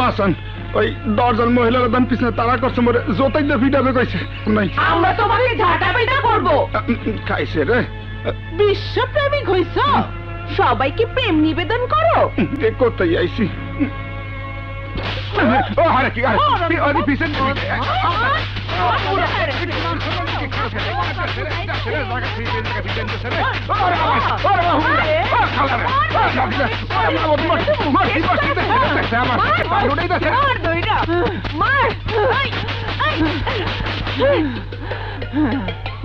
বাসান ওই দশজন মহিলার দান পিছনে তারা করছে মরে যতই না ফিটাবে কইছে নাই আমরা তোমাকে ঝাঁটা পিটা করবো খাইছে রে বিশ্বপ্রেমিক হইছ সবাইকে প্রেম নিবেদন করো কোথায় আইছি ও আরে কি আরে পিছনে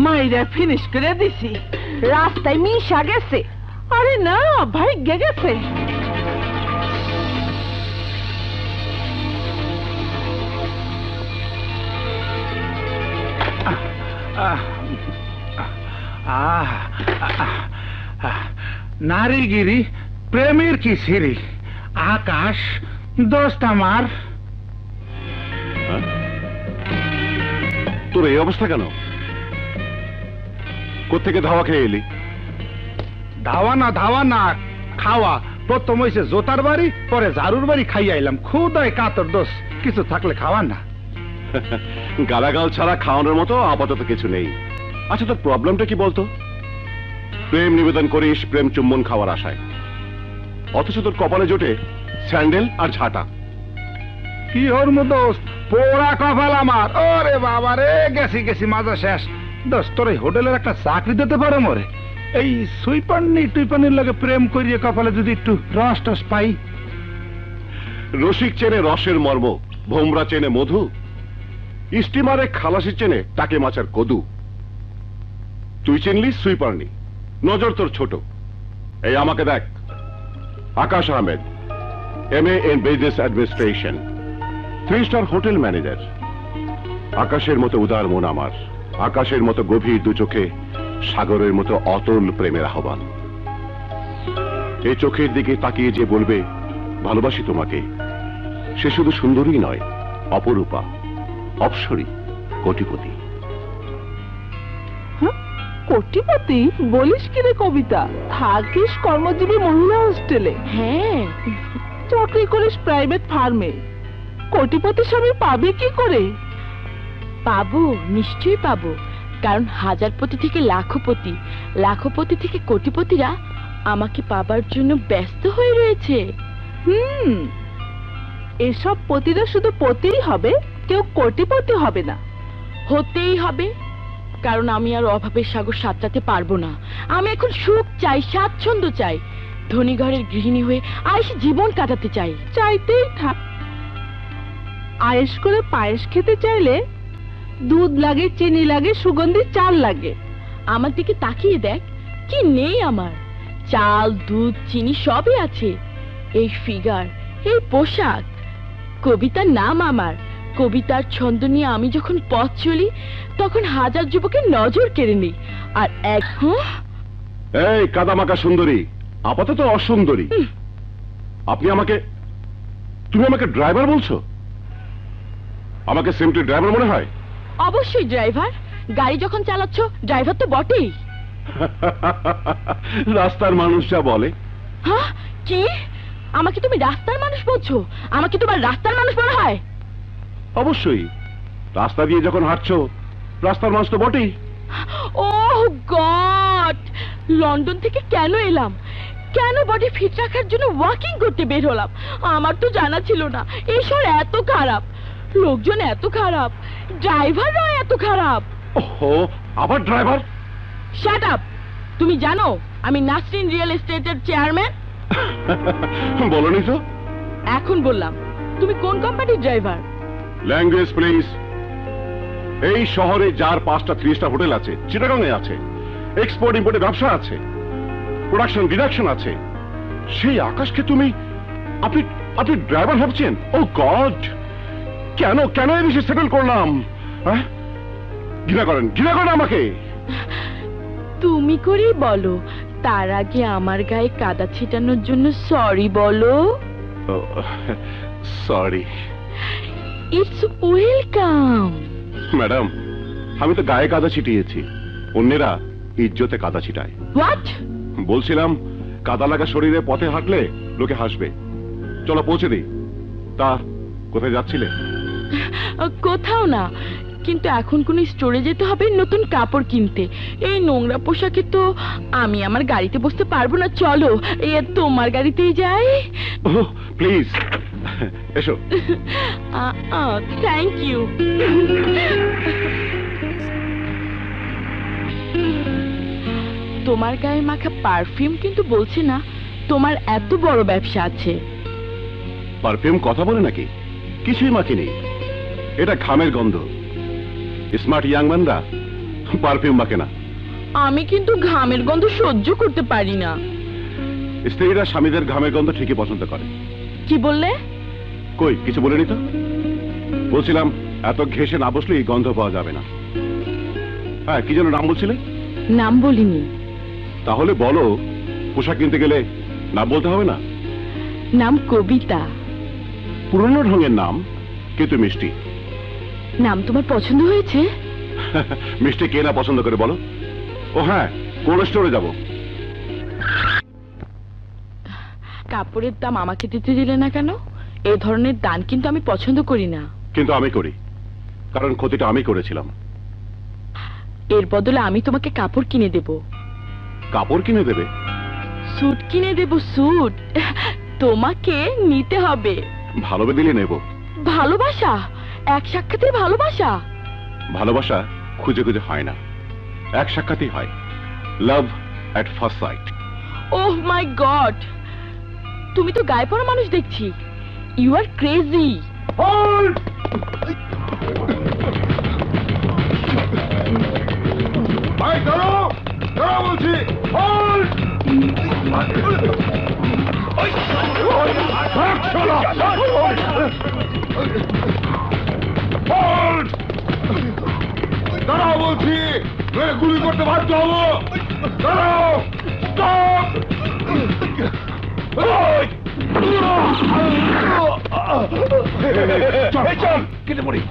মাইরা ফিনিশ করে দিছি রাস্তায় মিশা গেছে আরে না ভাগ্যে গেছে নারীগিরি প্রেমের কি সিঁড়ি আকাশ দোস্ত আমার তোর এই অবস্থা কেন কোত্থেকে ধাওয়া খেয়ে এলি ধাওয়া না খাওয়া প্রথম হয়েছে জোতার বাড়ি পরে ঝাড়ুর বাড়ি খাইয়া এলাম খুদায় কাতর দোষ কিছু থাকলে খাওয়া না গালাগাল ছাড়া খাওয়ানোর মতো আপাতত কিছু নেই আচ্ছা তোর প্রবলেমটা কি বলতো প্রেম নিবেদন করিস প্রেম চুম্বন খাওয়ার আশায় অথচ তোর কপালে জোটে স্যান্ডেল আর ঝাঁটা কি ওর দোস্ত পোড়া কপাল আমার ওরে বাবা রে গেছি মাজা শেষ দোস্ত তোর এই হোটেলের একটা চাকরি দিতে পারো মরে এই সুইপান্নি টুইপানির লগে প্রেম করিয়ে কপালে যদি একটু রস টস পাই রসিক চেনে রসের মর্ম ভোমরা চেনে মধু স্টিমারে খালাসি চেনে টাকে মাছের কদু তুই চিনলি সুইপারনি নজর তোর ছোট এই আমাকে দেখ Akash Ahmed, MA in Business Administration, 3-star hotel manager. আকাশের মতো উদার মন আমার, আকাশের মতো গভীর দু চোখে সাগরের মতো অতল প্রেমের আহ্বান। এই চোখের দিকে তাকিয়ে যে বলবে ভালোবাসি তোমাকে, সে শুধু সুন্দরী নয়, অপরূপা, অপ্সরী, কোটিপতি। কোটিপতি বলিস কি রে কবিতা? থাকিস কর্মজীবী মহিলা হোস্টেলে, হ্যাঁ, চাকরি করিস প্রাইভেট ফার্মে, কোটিপতি স্বামী পাবি কি করে? পাবো, নিশ্চয়ই পাবো, কারণ হাজারপতি থেকে লাখপতি, লাখপতি থেকে কোটিপতিরা আমাকে পাবার জন্য ব্যস্ত হয়ে রয়েছে। এসব পতিরা শুধু পতিই হবে, কেউ কোটিপতি হবে না। হতেই হবে, কারণ আমি আর অভাবের সাগর সাঁতরাতে পারবো না। আমি এখন সুখ চাই, স্বাচ্ছন্দ্য চাই, ধনী ঘরের গৃহিণী হয়ে আয়েশে জীবন কাটাতে চাই। চাইতেই থাক। আয়েশ করে পায়েস খেতে চাইলে দুধ লাগে, চিনি লাগে, সুগন্ধি চাল লাগে। আমার দিকে তাকিয়ে দেখ, কি নেই আমার? চাল, দুধ, চিনি সবই আছে। এই ফিগার, এই পোশাক, কবিতার নাম আমার। কবিতার ছন্দ নিয়ে আমি যখন পথ চলি, তখন হাজার যুবকের নজর কেড়ে নেই। আর এই কাদামাকা সুন্দরী, আপাতত অসুন্দরী। তুমি আমাকে ড্রাইভার বলছো? আমাকে সিম্পলি ড্রাইভার মনে হয়? অবশ্যই ড্রাইভার। গাড়ি যখন চালাচ্ছ, ড্রাইভার তো বটেই। রাস্তার মানুষ যা বলে। হ্যাঁ, কি? আমাকে তুমি রাস্তার মানুষ বলছো? আমাকে তোমার রাস্তার মানুষ মনে হয়? অবশ্যই, রাস্তা দিয়ে যখন হাঁটছো, রাস্তার মানুষ তো বটেই। ওহ গড, লন্ডন থেকে কেন এলাম? কেন বডি ফিট রাখার জন্য ওয়াকিং করতে বের হলাম? আমার তো জানা ছিল না এই শহর এত খারাপ, লোকজন এত খারাপ, ড্রাইভাররা এত খারাপ। ওহো, আবার ড্রাইভার? Shut up! তুমি জানো আমি নাসরিন রিয়েল এস্টেটের চেয়ারম্যান? বলনি তো। এখন বললাম। তুমি কোন কোম্পানির ড্রাইভার? Language please. এই শহরে যার 5টা 3-স্টার হোটেল আছে, চিটাগাংয়ে আছে, এক্সপোর্ট ইম্পোর্টের ব্যবসা আছে, প্রোডাকশন ডিডাকশন আছে, সেই আকাশকে আপনি ড্রাইভার ভাবছেন? ও গড, কেন এই বিষয়ে সেটেল করলাম? ঘৃণা করেন আমাকে? তুমি করেই বলো, তার আগে আমার গায়ে কাদা ছিটানোর জন্য সরি বলো। সরি। It's welcome. ম্যাডাম, আমি তো গায়ে কাদা ছিটিয়েছি, অন্যেরা ইজ্জতে কাদা ছিটায়। হোয়াট? বলছিলাম, কাদা লাগা শরীরে পথে হাঁটলে লোকে হাসবে। চলো পৌঁছে দিই। তা কোথায় যাচ্ছিলে? কোথাও না, কিন্তু এখন কোন স্টোরে যেতে হবে নতুন কাপড় কিনতে। এই নোংরা পোশাকে তো আমি আমার গাড়িতে বসতে পারবো না। চলো তোমার গাড়িতেই যাই। প্লিজ এসো। Thank you. তোমার গায়ে মাখা পারফিউম কিন্তু বলছে না তোমার এত বড় ব্যবসা আছে। পারফিউম কথা বলে নাকি? কিছুই মাখিনি, এটা ঘামের গন্ধ। স্মার্ট ইয়াং ম্যানরা পারফিউম মাখে না। আমি কিন্তু ঘামের গন্ধ সহ্য করতে পারি না। স্ত্রীরা স্বামীদের ঘামের গন্ধ ঠিকই পছন্দ করে। কি বললে? কই কিছু বলিনি তো। বলছিলাম এত ঘেঁষে না বসলে এই গন্ধ পাওয়া যাবে না। হ্যাঁ, কি যেন নাম বলছিলে? নাম বলিনি। তাহলে বলো, পোশাক কিনতে গেলে নাম বলতে হবে না? নাম কবিতা। পুরনো ঢঙের নাম, কিন্তু মিষ্টি। নাম তোমার পছন্দ হয়েছে? মিষ্টি কে না পছন্দ করে বলো? ও হ্যাঁ, কোল্ড স্টোরে যাব। কাপড়ের দাম আমাকে দিতে দিলে না কেন? এই ধরনের দান কিন্তু আমি পছন্দ করি না। কিন্তু আমি করি, কারণ ক্ষতিটা আমি করেছিলাম। এর বদলে আমি তোমাকে কাপড় কিনে দেব। কাপড় কিনে দেবে? স্যুট কিনে দেব, স্যুট। তোমাকে নিতে হবে। ভালোবে দিলে নেব। ভালোবাসা? এক সাক্ষাতের ভালোবাসা? ভালোবাসা খুঁজে খুঁজে হয় না, এক সাক্ষাতেই হয়। Love at first sight. Oh my god, তুমি তো গায়ে পড়া মানুষ দেখছি। You are crazy. ভাই দাঁড়াও, বলছি। নইলে গুলি করতে বাধ্য হবো। দাঁড়াও, স্টপ! চল কেটে পড়ি।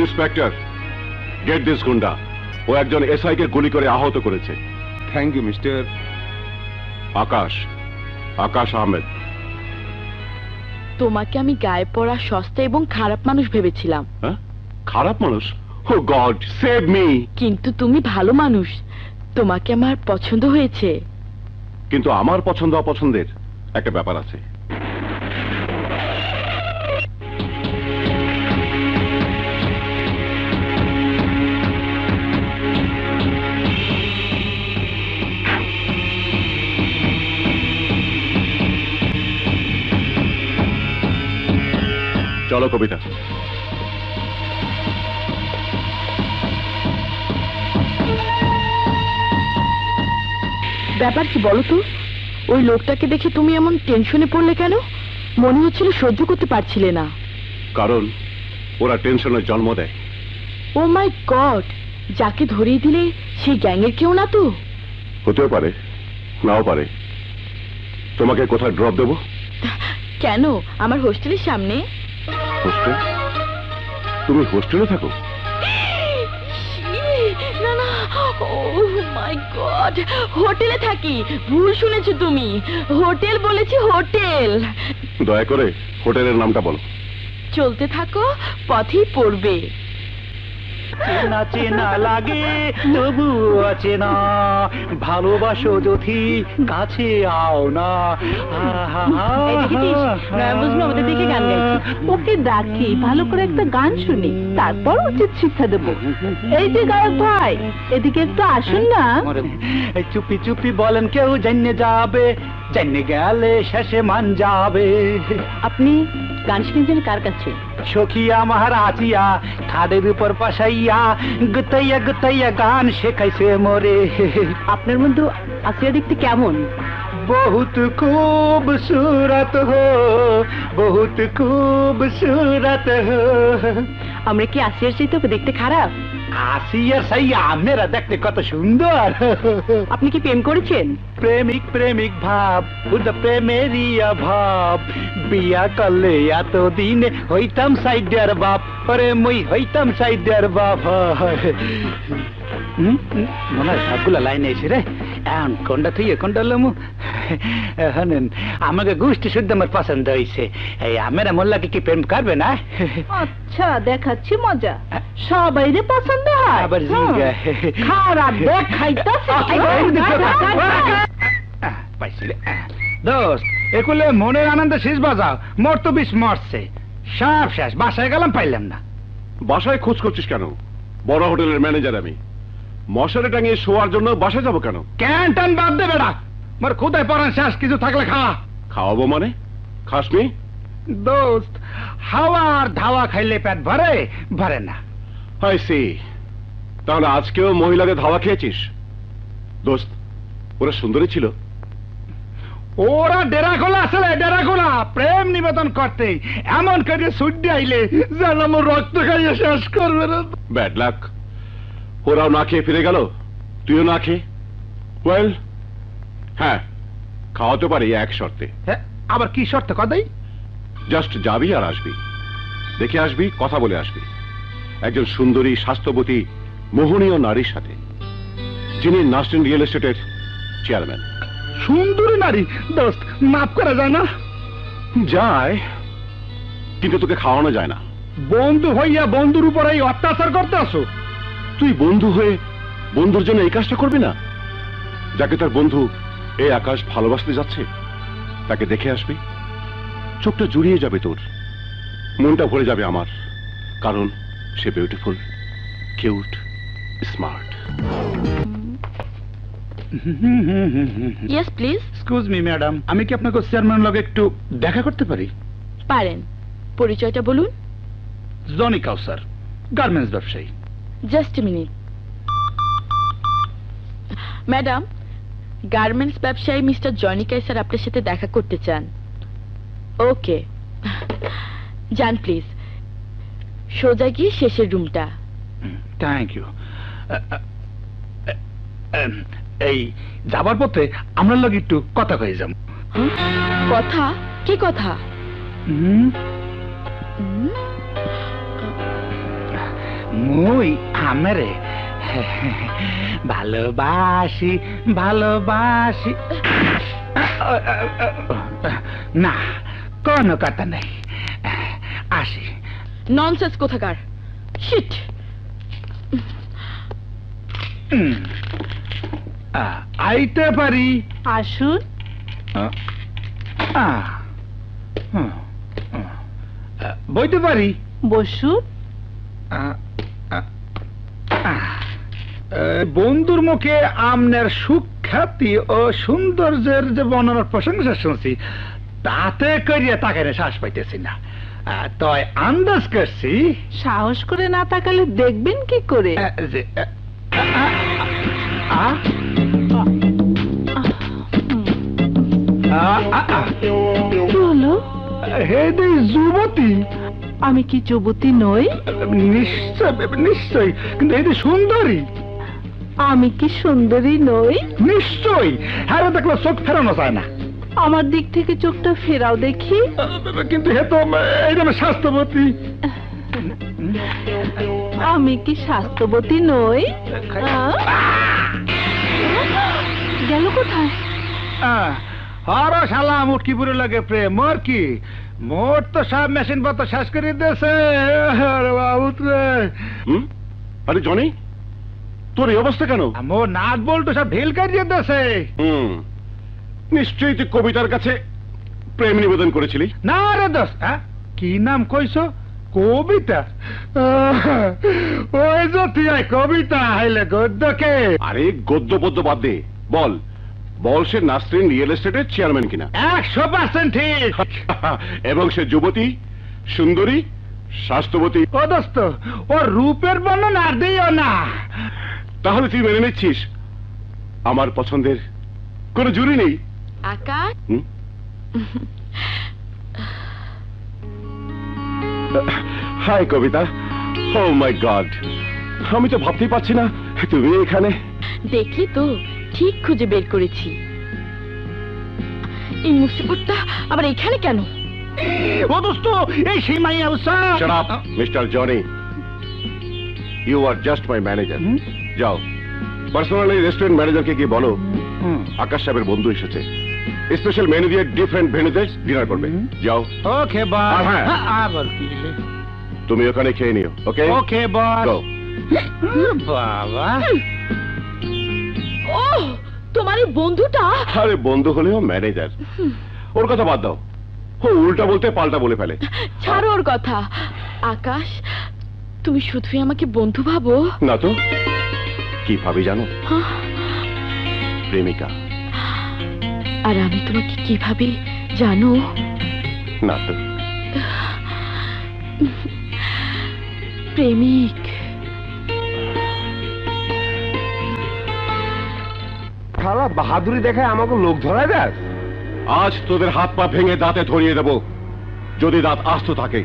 ইন্সপেক্টর, গেট দিস গুন্ডা। ও একজন এসআই কে গুলি করে আহত করেছে। Thank you mister. Akash, Akash Ahmed. তোমাকে আমি গায়ে পড়া সস্তা এবং খারাপ মানুষ ভেবেছিলাম। হ্যাঁ? খারাপ মানুষ? ও গড, সেভ মি। কিন্তু তুমি ভালো মানুষ, তোমাকে আমার পছন্দ হয়েছে। কিন্তু আমার পছন্দ অপছন্দের একটা ব্যাপার আছে। চলো কবিতা। ব্যাপার কি বলো তো? ওই লোকটাকে দেখে তুমি এমন টেনশনে পড়লে কেন? মনে হচ্ছিল সহ্য করতে পারছিলে না। কারণ ওরা টেনশনের জন্ম দেয়। ও মাই গড, যাকে ধরিয়ে দিলে সেই গ্যাংয়ের কেউ না তো? হতেও পারে, নাও পারে। তোমাকে কোথায় ড্রপ দেবো? কেন, আমার হোস্টেলের সামনে। হোস্টেল? তুমি হোস্টেলে থাকো? না না, ও মাই গড, হোটেলে থাকি। ভুল শুনেছো তুমি, হোটেল বলেছি, হোটেল। দয়া করে হোটেলের নামটা বলো। চলতে থাকো, পথেই পড়বে। চেনা চেনা লাগে তবু অচেনা, ভালোবাসো যদি কাছে আও না। আমাদের দিকে গান গাইছে, ওকে ডাকি ভালো করে একটা গান শুনি, তারপর উচিত শিক্ষা দেবো। এই যে গায়ক ভাই, এদিকে একটু আসুন না। চুপি চুপি বলেন কেউ জান্নে যাবে, জান্নে গেলে শেষে মান যাবে। আপনি গান শিখেছেন কার কাছে? সখিয়া মহারাজিয়া খাদের উপর পাশাইয়া গুতাইয়া গুতাইয়া গান শেখাইছে মোরে। আপনার মধ্যে আসিয়া দেখতে কেমন? बहुत खूबसूरत हो, बहुत खूबसूरत हो। আমরা কি আসিয়ার চাইতে ওকে দেখতে খারাপ? আসিয়ার সাইয়া মেরা দেখতে কত সুন্দর। আপনি কি প্রেম করেছেন? প্রেমিক প্রেমিক ভাব, বুদ্ধ প্রেমেরই অভাব। বিয়া করলে এতদিনে হইতাম সাইডের বাপ, পরে মুই হইতাম সাইডের বাপ। মনে হয় সবগুলা লাইনে এসে রে, এখন কোনটা তুই কোনটা লমু। হনেন আমাকে গোষ্ঠী শুদ্ধ আমার পছন্দ হয়েছে। এই আমেরা মোল্লাকে কি প্রেম করবে না? আচ্ছা, দেখাচ্ছি মজা। সবাই রে পছন্দ হয়। আবার জিঙ্গা খারাপ দেখাইতাছে। পাইছি রে। দোস্ত, এগুলো মনের আনন্দে শেষ বাজাও। মোর তো বিষ মরছে, সব শেষ। বাসায় গেলাম, পাইলাম না। বাসায় খোঁজ করছিস কেন? বড় হোটেলের ম্যানেজার আমি। মশারি টাঙিয়ে শোয়ার জন্য বাসায় যাবো কেন? ক্যান্টান বাদ দে বেটা, মোর খুদায় পরান শেষ। কিছু থাকলে খা। খাওয়াবো মানে? খাসনি? দোস্ত, হাওয়া আর ধাওয়া খাইলে পেট ভরে? ভরে না। হাই সি, তাহলে আজকেও মহিলাদের ধাওয়া খেয়েছিস? দোস্ত, ওরা সুন্দরী ছিল? ওরা ডেরা খোলা আসলে, ডেরা খোলা প্রেম নিবেদন করতে এমন করে সুড্ডি আইলে যেন আমার রক্ত খাইয়ে শেষ করবে না। Bad luck. ওরাও না খেয়ে ফিরে গেল, তুইও না খেয়ে। ওয়েল, হ্যাঁ, খাওয়াতে পারি এক শর্তে। হ্যাঁ, আবার কি শর্ত কদাই? জাস্ট যাবি আর আসবি, দেখে আসবি, কথা বলে আসবি। একজন সুন্দরী স্বাস্থ্যবতী মোহনীয় নারীর সাথে, যিনি নাস্টিন রিয়েল এস্টেটের চেয়ারম্যান। সুন্দরী নারী দোস্ত, মাফ করা যায় না? যায়, কিন্তু তোকে খাওয়ানো যায় না। বন্ধু হইয়া বন্ধুর উপর এই অত্যাচার করতে আসো? তুই বন্ধু হয়ে বন্ধুর জন্য এই কাজটা করবি না? যাকে তার বন্ধু এই আকাশ ভালোবাসতে যাচ্ছে তাকে দেখে আসবি, চোখটা জুড়িয়ে যাবে তোর, মনটা ভরে যাবে আমার, কারণ সে beautiful, cute, smart. Yes please. Excuse me madam, আমি কি আপনাকে চেয়ারম্যান লগে একটু দেখা করতে পারি? পারেন। পরিচয়টা বলুন। জনি কাউসার, গার্মেন্টস ব্যবসায়ী। Just minute. ম্যাডাম, গার্মেন্টস ব্যবসায়ী মিস্টার জনি কাইসার আপনার সাথে দেখা করতে চান। ওকে, যান প্লিজ, সোজা গিয়ে শেষের রুমটা। Thank you. এই যাবার পথে আমরা লগে একটু কথা কয়ে যাব। কথা? কি কথা? মুই আমারে ভালোবাসি ভালোবাসি। না, কোনো কথা নেই, আসি। ননসেন্স কোথাকার, শিট। আইতে পারি? আসুন। বইতে পারি? বসুন। বন্ধুর মুখে আমনের সুখ্যাতি ও সৌন্দর্যের যে বর্ণনার প্রশংসা শুনছি, তাতে করিয়া তাকে শ্বাস পাইতেছি না। তয় আন্দাজ করছি। সাহস করে না তাকালে দেখবেন কি করে? যে কি হলো? হে যুবতী। আমি কি যুবতী নই? নিশ্চয় নিশ্চয়, কিন্তু এই সুন্দরী। আমি কি সুন্দরী নই? নিশ্চয়, হ্যাঁ দেখলে চোখ ফেরানো যায় না। আমার দিক থেকে চোখটা ফেরাও দেখি। কিন্তু হে তো এইরকম স্বাস্থ্যবতী। আমি কি স্বাস্থ্যবতী নই? গেল কোথায়? হর শালা মুটকিপুরে লাগে প্রেম, মোর কি মোর তো সব মেশিন পত্র শেষ করে দিয়েছে। আরে জনি, তোর এই অবস্থা কেন? মোর নাট বল্টু সব ঢিল কাটিয়ে দিয়েছে। নিশ্চয়ই তুই কবিতার কাছে প্রেম নিবেদন করেছিলি। না রে দোস্ত, কি নাম কইছো? কবিতা? ওই যে তুই কবিতা হাইলে গদ্যকে। আরে গদ্য পদ্য বাদ দে, বল বল সে নাসরিন রিয়েল এস্টেটের চেয়ারম্যান কিনা? 100% ঠিক। এবং সে যুবতী, সুন্দরী, স্বাস্থ্যবতী। ও দোস্ত, ওর রূপের বর্ণনা আর দিও না। তাহলে তুই মেনে নিচ্ছিস আমার পছন্দের কোনো জুরি নেই? আকাশ, high Kabita. O my god, আমি তো ভাবতেই পারছি না তুমি এখানে। দেখলি তো, ঠিক খুঁজে বের করেছি। এই মুসিবতটা আবার এখানে কেন? ও দোস্ত, এই সেই মাইয়া উসা। Shut up mister Johnny, you are just my manager. যাও পার্সোনালি রেস্টুরেন্ট ম্যানেজারকে গিয়ে বলো আকাশ সাহেবের বন্ধু এসেছে, স্পেশাল মেনু দিয়ে ডিফারেন্ট ভেন্যুতে ডিনার করবে। যাও। ওকে বস। আবার তুমি ওখানে খেয়ে নিও। ওকে ওকে বস। বাবা, ও তোমার এই বন্ধুটা? আরে বন্ধু হলেও ম্যানেজার, ওর কথা বাদ দাও। ও উল্টা বলতে পাল্টা বলে ফেলে। ছাড়ো ওর কথা। আকাশ, তুমি শুধুই আমাকে বন্ধু ভাবো? না তো কি ভাবি জানো? প্রেমিকা। আর আমি তোমাকে কি ভাবি জানো? না তো। প্রেমিক। খারাপ বাহাদুরি দেখায় আমাকে লোক ধরায় দেয়। আজ তোদের হাত পা ভেঙে দাঁতে ধরিয়ে দেব, যদি দাঁত আস্ত থাকে।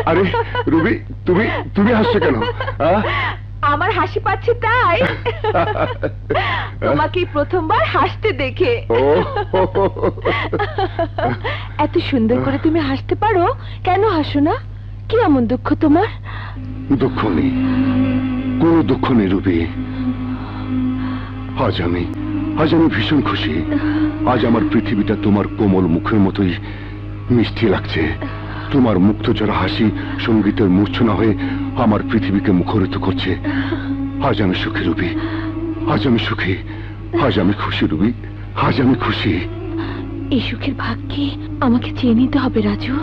আরে রুবি, তুমি তুমি হাসছো কেন? আমার হাসি পাচ্ছে তাই তোমাকে প্রথমবার হাসতে দেখে। এত সুন্দর করে তুমি হাসতে পারো, কেন হাসো না? কি এমন দুঃখ তোমার? দুঃখ নেই, কোনো দুঃখ নেই রুবি। আজ আমি ভীষণ খুশি। আজ আমার পৃথিবীটা তোমার কোমল মুখের মতোই মিষ্টি লাগছে। তোমার মুক্তচরা হাসি সঙ্গীতের মূর্ছনা হয়ে আমার পৃথিবীকে মুখরিত করছে। আজ আমি সুখী রুবি, আজ আমি সুখী, আজ আমি খুশি রুবি, আজ আমি খুশি। এই সুখের ভাগ্যে আমাকে চেয়ে নিতে হবে রাজু।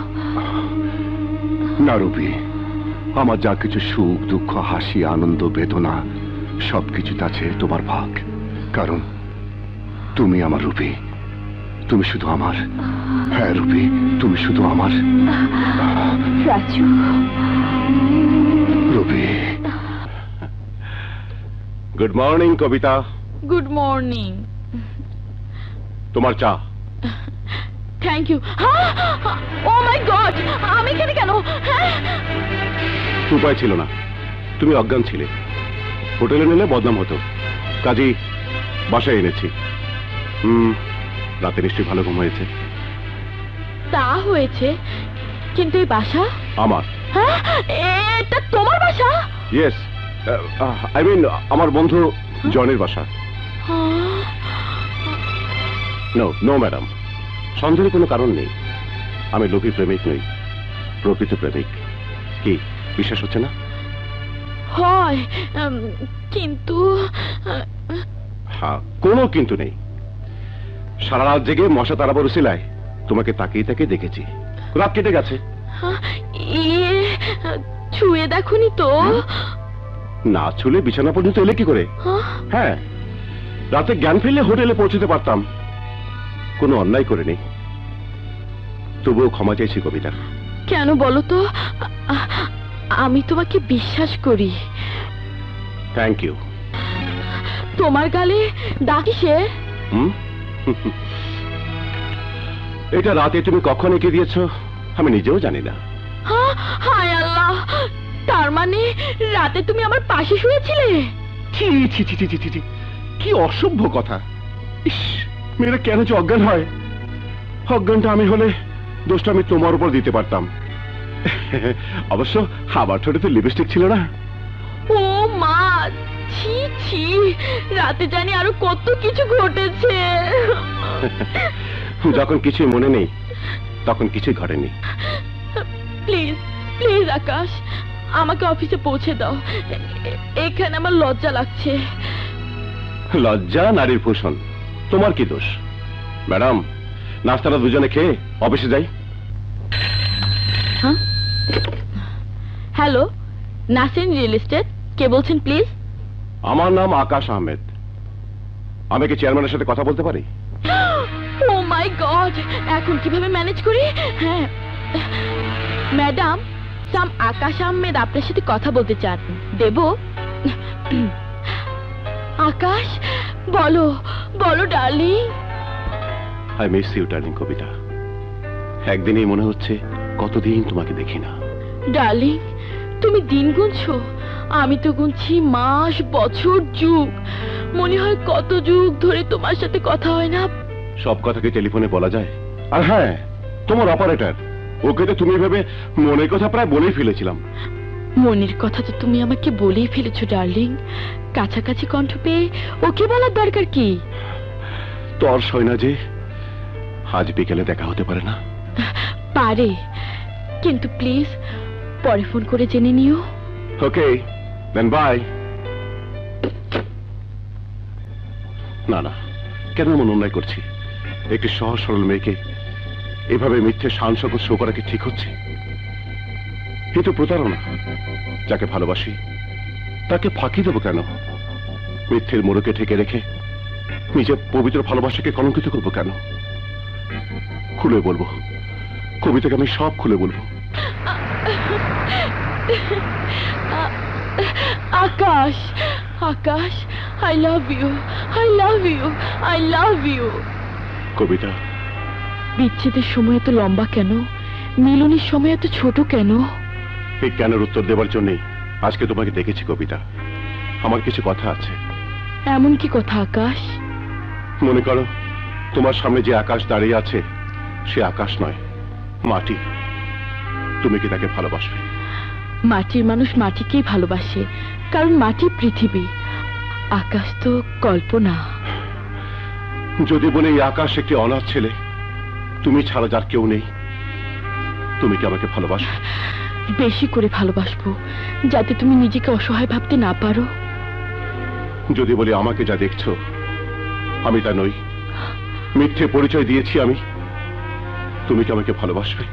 না রুবি, আমার যা কিছু সুখ দুঃখ হাসি আনন্দ বেদনা সবকিছুতে আছে তোমার ভাগ। কারণ তুমি আমার রুবি, তুমি শুধু আমার। হ্যাঁ রুবি, তুমি শুধু আমার। Raju, Ruby. Good morning Kabita. Good morning. তোমার চা। Thank you. Oh my god, আমি এখানে কেন? উপায় ছিল না, তুমি অজ্ঞান ছিলে। হোটেলে নিলে বদনাম হতো, কাজেই বাসায় এনেছি। রাতে নিশ্চয়ই ভালো ঘুম হয়েছে। তা হয়েছে, কিন্তু এই বাসা আমার। হ্যাঁ, এটা তোমার বাসা? ইয়েস, আই মিন আমার বন্ধু জনের বাসা। নো নো ম্যাডাম, সন্দেহের কোনো কারণ নেই। আমি লোভী প্রেমিক নই, প্রকৃত প্রেমিক। কি বিশ্বাস হচ্ছে না? হয়, কিন্তু হ্যাঁ, কোনো কিন্তু নেই। সারা রাত জেগে মশা তাড়াবার উছিলায় তোমাকে তাকিয়ে তাকিয়ে দেখেছি। রাত কেটে গেছে। ছুঁয়ে দেখোনি তো? না ছুলে বিছানা পর্যন্ত এলে কি করে? হ্যাঁ, রাতে জ্ঞান ফিরলে হোটেলে পৌঁছতে পারতাম। কোনো অন্যায় করিনি, তবুও ক্ষমা চাইছি কবিতা। কেন বলো তো? আমি তোমাকে বিশ্বাস করি। Thank you. তোমার গালে দাগ কিসে? এটা রাতে তুমি কখন এঁকে দিয়েছ আমি নিজেও জানি না। হায় আল্লাহ, তার মানে রাতে তুমি আমার পাশে শুয়েছিলে? ছি ছি ছি ছি ছি ছি, কি অসভ্য কথা। ইস, মেয়েরা কেন যে অজ্ঞান হয়। অজ্ঞানটা আমি হলে দোষটা আমি তোমার উপর দিতে পারতাম। অবশ্য আমার ঠোঁটে তো লিপস্টিক ছিল না। ও মা, ছি ছি, রাতে জানি আরো কত কিছু ঘটেছে। যখন কিছুই মনে নেই তখন কিছুই ঘটেনি। প্লিজ প্লিজ আকাশ, আমাকে অফিসে পৌঁছে দাও। এখানে আমার লজ্জা লাগছে। লজ্জা নারীর ভূষণ, তোমার কি দোষ? ম্যাডাম, নাস্তাটা দুজনে খেয়ে অফিসে যাই। হ্যালো, নাসিন রিয়েল এস্টেট, কে বলছেন প্লিজ? আমার নাম আকাশ আহমেদ। আমি কি চেয়ারম্যানের সাথে কথা বলতে পারি? ও মাই গড, এখন কিভাবে ম্যানেজ করি? হ্যাঁ ম্যাডাম, সাম আকাশ আহমেদ আপনার সাথে কথা বলতে চান। দেব? আকাশ, বলো বলো darling. I miss you darling Kabita. একদিনই মনে হচ্ছে কতদিন তোমাকে দেখি না। ডার্লিং, তুমি দিন গুনছো, আমি তো গুনছি মাস বছর যুগ। মনে হয় কত যুগ ধরে তোমার সাথে কথা হয় না। সব কথা কি টেলিফোনে বলা যায়? আর হ্যাঁ, তোমার অপারেটর, ওকে তো তুমি ভেবে মনের কথা প্রায় বলেই ফেলেছিলাম। মনের কথা তো তুমি আমাকে বলেই ফেলেছো ডার্লিং। কাছাকাছি কণ্ঠ পেয়ে ওকে বলার দরকার কি? তোর সয় না যে আজ বিকেলে দেখা হতে পারে না? পারে, কিন্তু প্লিজ পরে ফোন করে জেনে নিও। ওকে দেন বাই। না না, কেন এমন অন্যায় করছি? একটি সহজ সরল মেয়েকে এভাবে মিথ্যে শান শকত শো করা কি ঠিক হচ্ছে? এ তো প্রতারণা। যাকে ভালোবাসি তাকে ফাঁকি দেবো কেন? মিথ্যের মোড়কে ঠেকে রেখে নিজের পবিত্র ভালোবাসাকে কলঙ্কিত করবো কেন? খুলে বলবো, কবিতাকে আমি সব খুলে বলবো। Akash, Akash, I love you, I love you, I love you. Kabita, বিচ্ছেদের সময় এত লম্বা কেন? মিলনের সময় এত ছোট কেন? এই কেনের উত্তর দেওয়ার জন্যই আজকে তোমাকে দেখেছি কবিতা। আমার কিছু কথা আছে। এমন কি কথা আকাশ? মনে করো তোমার সামনে যে আকাশ দাঁড়িয়ে আছে সে আকাশ নয়, মাটি। তুমি কি তাকে ভালোবাসবে? মাটির মানুষ মাটিকেই ভালোবাসে, কারণ মাটি পৃথিবী, আকাশ তো কল্পনা। যদি বলে এই আকাশ একটি অনাথ ছেলে, তুমি ছাড়া যার কেউ নেই, তুমি কি আমাকে ভালোবাসো? বেশি করে ভালোবাসবো, যাতে তুমি নিজেকে অসহায় ভাবতে না পারো। যদি বলি আমাকে যা দেখছো আমি তা নই, মিথ্যে পরিচয় দিয়েছি আমি, তুমি কি আমাকে ভালোবাসবে?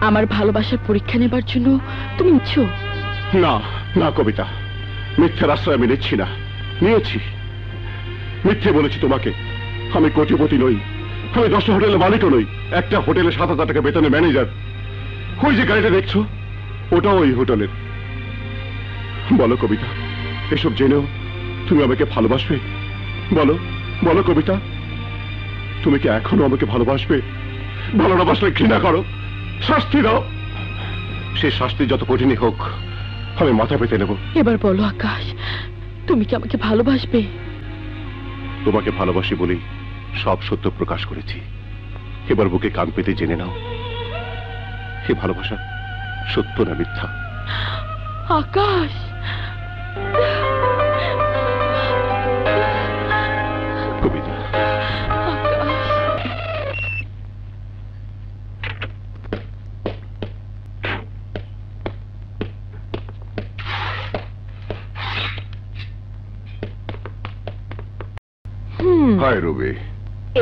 আমার ভালোবাসার পরীক্ষা নেবার জন্য তুমি নিচ্ছ? না না কবিতা, মিথ্যের আশ্রয় আমি নিচ্ছি না। নিয়েছি, মিথ্যে বলেছি তোমাকে আমি কোটিপতি নই, আমি 10টা হোটেলের মালিকও নই, একটা হোটেলে 7,000 টাকা বেতনে ম্যানেজার। ওই যে গাড়িটা দেখছো ওটাও ওই হোটেলের। বলো কবিতা, এসব জেনেও তুমি আমাকে ভালোবাসবে? বলো বলো কবিতা, তুমি কি এখনো আমাকে ভালোবাসবে? ভালো না বাসলে ঘৃণা করো, শাস্তি দাও। সে শাস্তি যত কঠিনই হোক আমি মাথা পেতে নেব। এবার বলো আকাশ, তুমি কি আমাকে ভালোবাসবে? তোমাকে ভালোবাসি বলেই সব সত্য প্রকাশ করেছি। এবার বুকে কান পেতে জেনে নাও, সে ভালোবাসা সত্য না মিথ্যা। আকাশ, কবিতা, হায় রবি,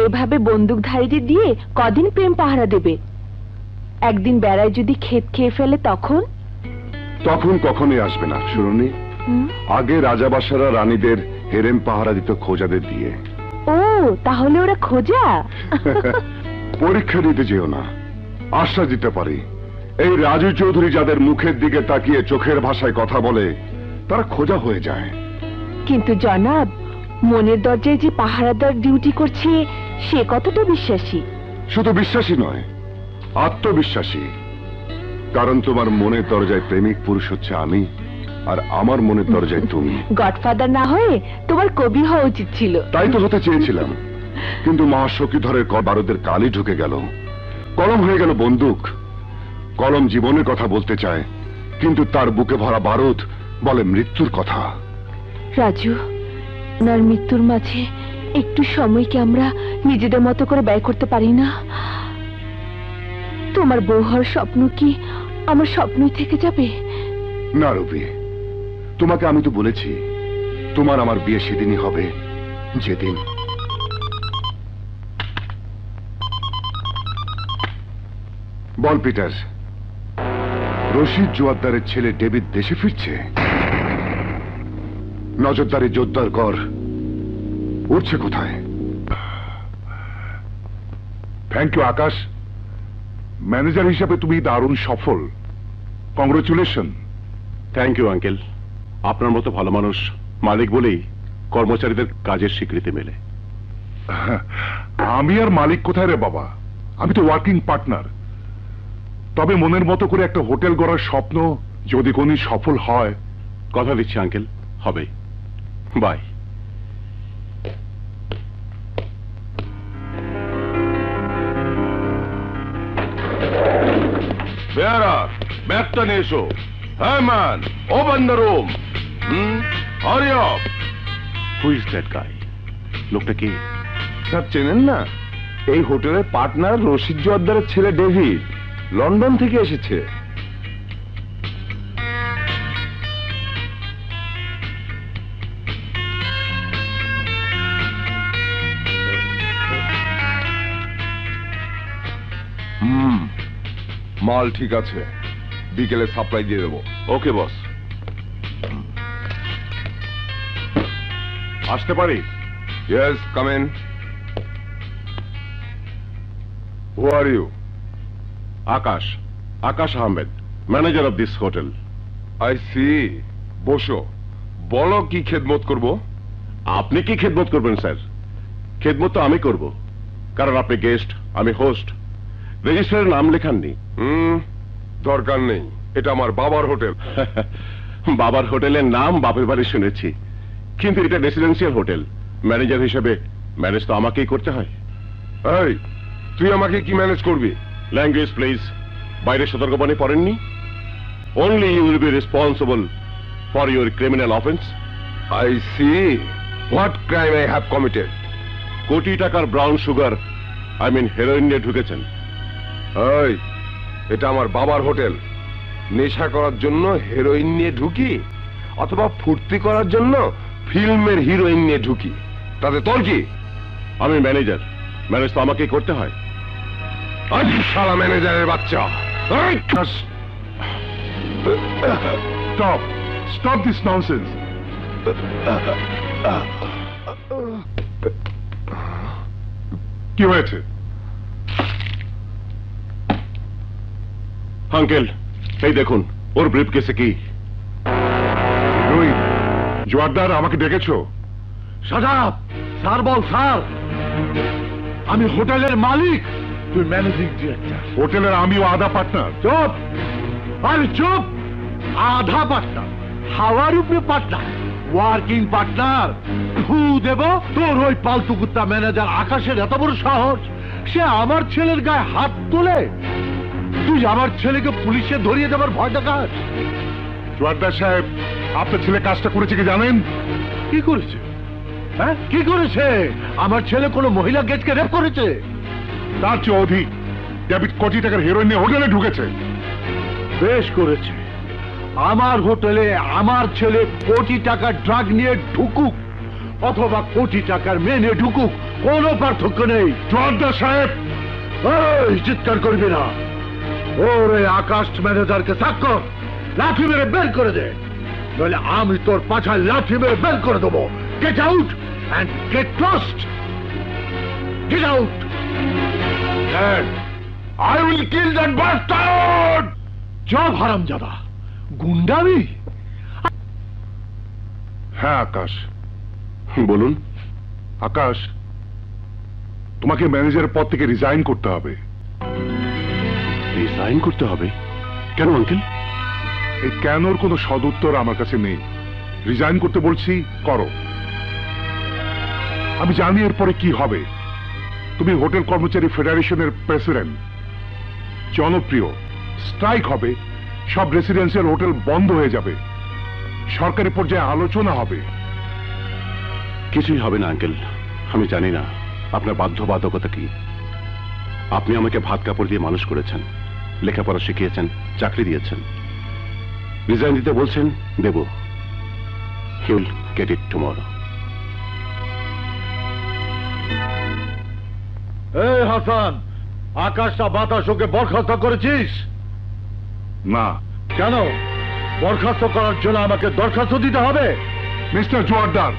এভাবে বন্দুকধারীটি দিয়ে কদিন প্রেম পাহারা দেবে? একদিন বেড়ায় যদি ক্ষেত খেয়ে ফেলে তখন? তখন কখনোই আসবে না শুনুনি। আগে রাজাবাসারা রানীদের হেরেম পাহারা দিত খোঁজাদের দিয়ে। ও, তাহলে ওরা খোঁজা? পরীক্ষা দিতে যেও না, আশ্বাস দিতে পারি, এই রাজু চৌধুরী যাদের মুখের দিকে তাকিয়ে চোখের ভাষায় কথা বলে তারা খোঁজা হয়ে যায়। কিন্তু জনাব, মনের দরজায় যে পাহারাদার ডিউটি করছে সে কতটা বিশ্বাসী? শুধু বিশ্বাসী নয়, আত্মবিশ্বাসী। কারণ তোমার মনের দরজায় প্রেমিক পুরুষ হচ্ছে আমি, আর আমার মনের দরজায় তুমি। গডফাদার না হয়ে তোমার কবি হওয়া উচিত ছিল। তাই তো হতে চেয়েছিলাম, কিন্তু মা সখীধরের বারুদের কালি ঢুকে গেল, কলম হয়ে গেল বন্দুক। কলম জীবনের কথা বলতে চায়, কিন্তু তার বুকে ভরা বারুদ বলে মৃত্যুর কথা। রাজু, ওনার মৃত্যুর মাঝে একটু সময়কে আমরা নিজেদের মতো করে ব্যয় করতে পারি না? তোমার বউ হওয়ার স্বপ্ন কি আমার স্বপ্নই থেকে যাবে? না রবি, তোমাকে আমি তো বলেছি তোমার আমার বিয়ে সেদিনই হবে যেদিন। বল পিটার, রশিদ জোয়ারদারের ছেলে ডেভিড দেশে ফিরছে? নজরদারি জোরদার কর, উঠছে কোথায়? থ্যাংক ইউ আকাশ, ম্যানেজার হিসাবে তুমি দারুণ সফল। কংগ্রেচুলেশন। Thank you uncle. আপনার মতো ভালো মানুষ মালিক বলেই কর্মচারীদের কাজের স্বীকৃতি মেলে। আমি আর মালিক কোথায় রে বাবা, আমি তো ওয়ার্কিং পার্টনার। তবে মনের মতো করে একটা হোটেল গড়ার স্বপ্ন যদি কোনদিন সফল হয়, কথা দিচ্ছি আঙ্কেল হবে। বাই। বেয়ারা, ব্যাগটা নিয়ে এসো। হ্যাঁ man, open the room. Hurry up. Who is that guy? লোকটা কি? স্যার চেনেন না? এই হোটেলের পার্টনার রশিদ জোয়ারদারের ছেলে ডেভিড, লন্ডন থেকে এসেছে। মাল ঠিক আছে, বিকেলে সাপ্লাই দিয়ে দেবো। ওকে বস। আসতে পারি? Yes, come in. Who are you? Akash, Akash Ahmed, manager of this hotel. I see. বসো, বলো কি খেদমত করব? আপনি কি খেদমত করবেন স্যার? খেদমত তো আমি করব, কারণ আপনি গেস্ট, আমি হোস্ট। রেজিস্টারে নাম লেখাননি। দরকার নেই, এটা আমার বাবার হোটেল। বাবার হোটেলের নাম বাপের বাড়ি শুনেছি, কিন্তু এটা রেসিডেন্সিয়াল হোটেল। ম্যানেজার হিসেবে ম্যানেজ তো আমাকেই করতে হয়। এই, তুই আমাকে কি ম্যানেজ করবি? Language please. বাইরে সতর্কবাণী পড়েননি? Only you will be responsible for your criminal offence. I see. What crime I have committed? কোটি টাকার brown sugar, I mean heroin নিয়ে ঢুকেছেন। এই, এটা আমার বাবার হোটেল। নেশা করার জন্য হেরোইন নিয়ে ঢুকি, অথবা ফুর্তি করার জন্য ফিল্মের হিরোইন নিয়ে ঢুকি, তাতে তোর কি? আমি ম্যানেজার, ম্যানেজ তো আমাকেই করতে হয়। শালা ম্যানেজারের বাচ্চা! Stop! Stop this nonsense! কি হয়েছে? আঙ্কেল, এই দেখুন ওর ব্রিফ কেসে কি। জোয়ারদার, আমাকে ডেকেছো? Shut up! স্যার বল স্যার। আমি হোটেলের মালিক, তুই ম্যানেজিং ডিরেক্টর। হোটেলের আমিও আধা পার্টনার। চুপ! আরে চুপ! আধা পার্টনার, হাওয়ার উপরে পার্টনার, ওয়ার্কিং পার্টনার। ফু দেব তোর ওই পালতু কুত্তা ম্যানেজার আকাশের এত বড় সাহস, সে আমার ছেলের গায়ে হাত তোলে। তুই আমার ছেলেকে পুলিশে ধরিয়ে দেবার ভয় দেখাস? জোয়ারদার সাহেব, আপনার ছেলে কাজটা করেছে কি জানেন? কি করেছে? হ্যাঁ, কি করেছে? আমার ছেলে কোনো মহিলা গেস্টকে রেপ করেছে? তার চেয়ে অধিক। ডেভিড কোটি টাকার হেরোইন নিয়ে হোটেলে ঢুকেছে। বেশ করেছে। আমার হোটেলে আমার ছেলে কোটি টাকার ড্রাগ নিয়ে ঢুকুক অথবা কোটি টাকার মেয়ে নিয়ে ঢুকুক, কোনো পার্থক্য নেই। জোয়ারদার সাহেব! এই, চিৎকার করবি না। ওরে আকাশ ম্যানেজারকে সাক্ষর লাঠি মেরে বের করে দে, নইলে আমি তোর পাছায় লাঠি মেরে বের করে দেবো। Get out and get lost. Get out. I will kill that bastard! Job হারামজাদা, গুন্ডামি। হ্যাঁ আকাশ, বলুন। আকাশ, তোমাকে ম্যানেজারের পদ থেকে রিজাইন করতে হবে। রিজাইন করতে হবে? কেন আঙ্কেল? এই কেনর কোনো সদুত্তর আমার কাছে নেই। রিজাইন করতে বলছি, করো। আমি জানি এরপরে কি হবে। তুমি হোটেল কর্মচারী ফেডারেশনের প্রেসিডেন্ট, জনপ্রিয়। স্ট্রাইক হবে, সব রেসিডেন্সিয়াল হোটেল বন্ধ হয়ে যাবে, সরকারি পর্যায়ে আলোচনা হবে। কিছুই হবে না আঙ্কেল, আমি জানি না আপনার বাধ্যবাধকতা কি। আপনি আমাকে ভাত কাপড় দিয়ে মানুষ করেছেন, লেখাপড়া শিখিয়েছেন, চাকরি দিয়েছেন। রিজাইন দিতে বলছেন, দেব। He will get it tomorrow. এই হাসান, আকাশটা বাতাস ওকে বরখাস্ত করেছিস? না। কেন? বরখাস্ত করার জন্য আমাকে দরখাস্ত দিতে হবে? মিস্টার জোয়ারদার,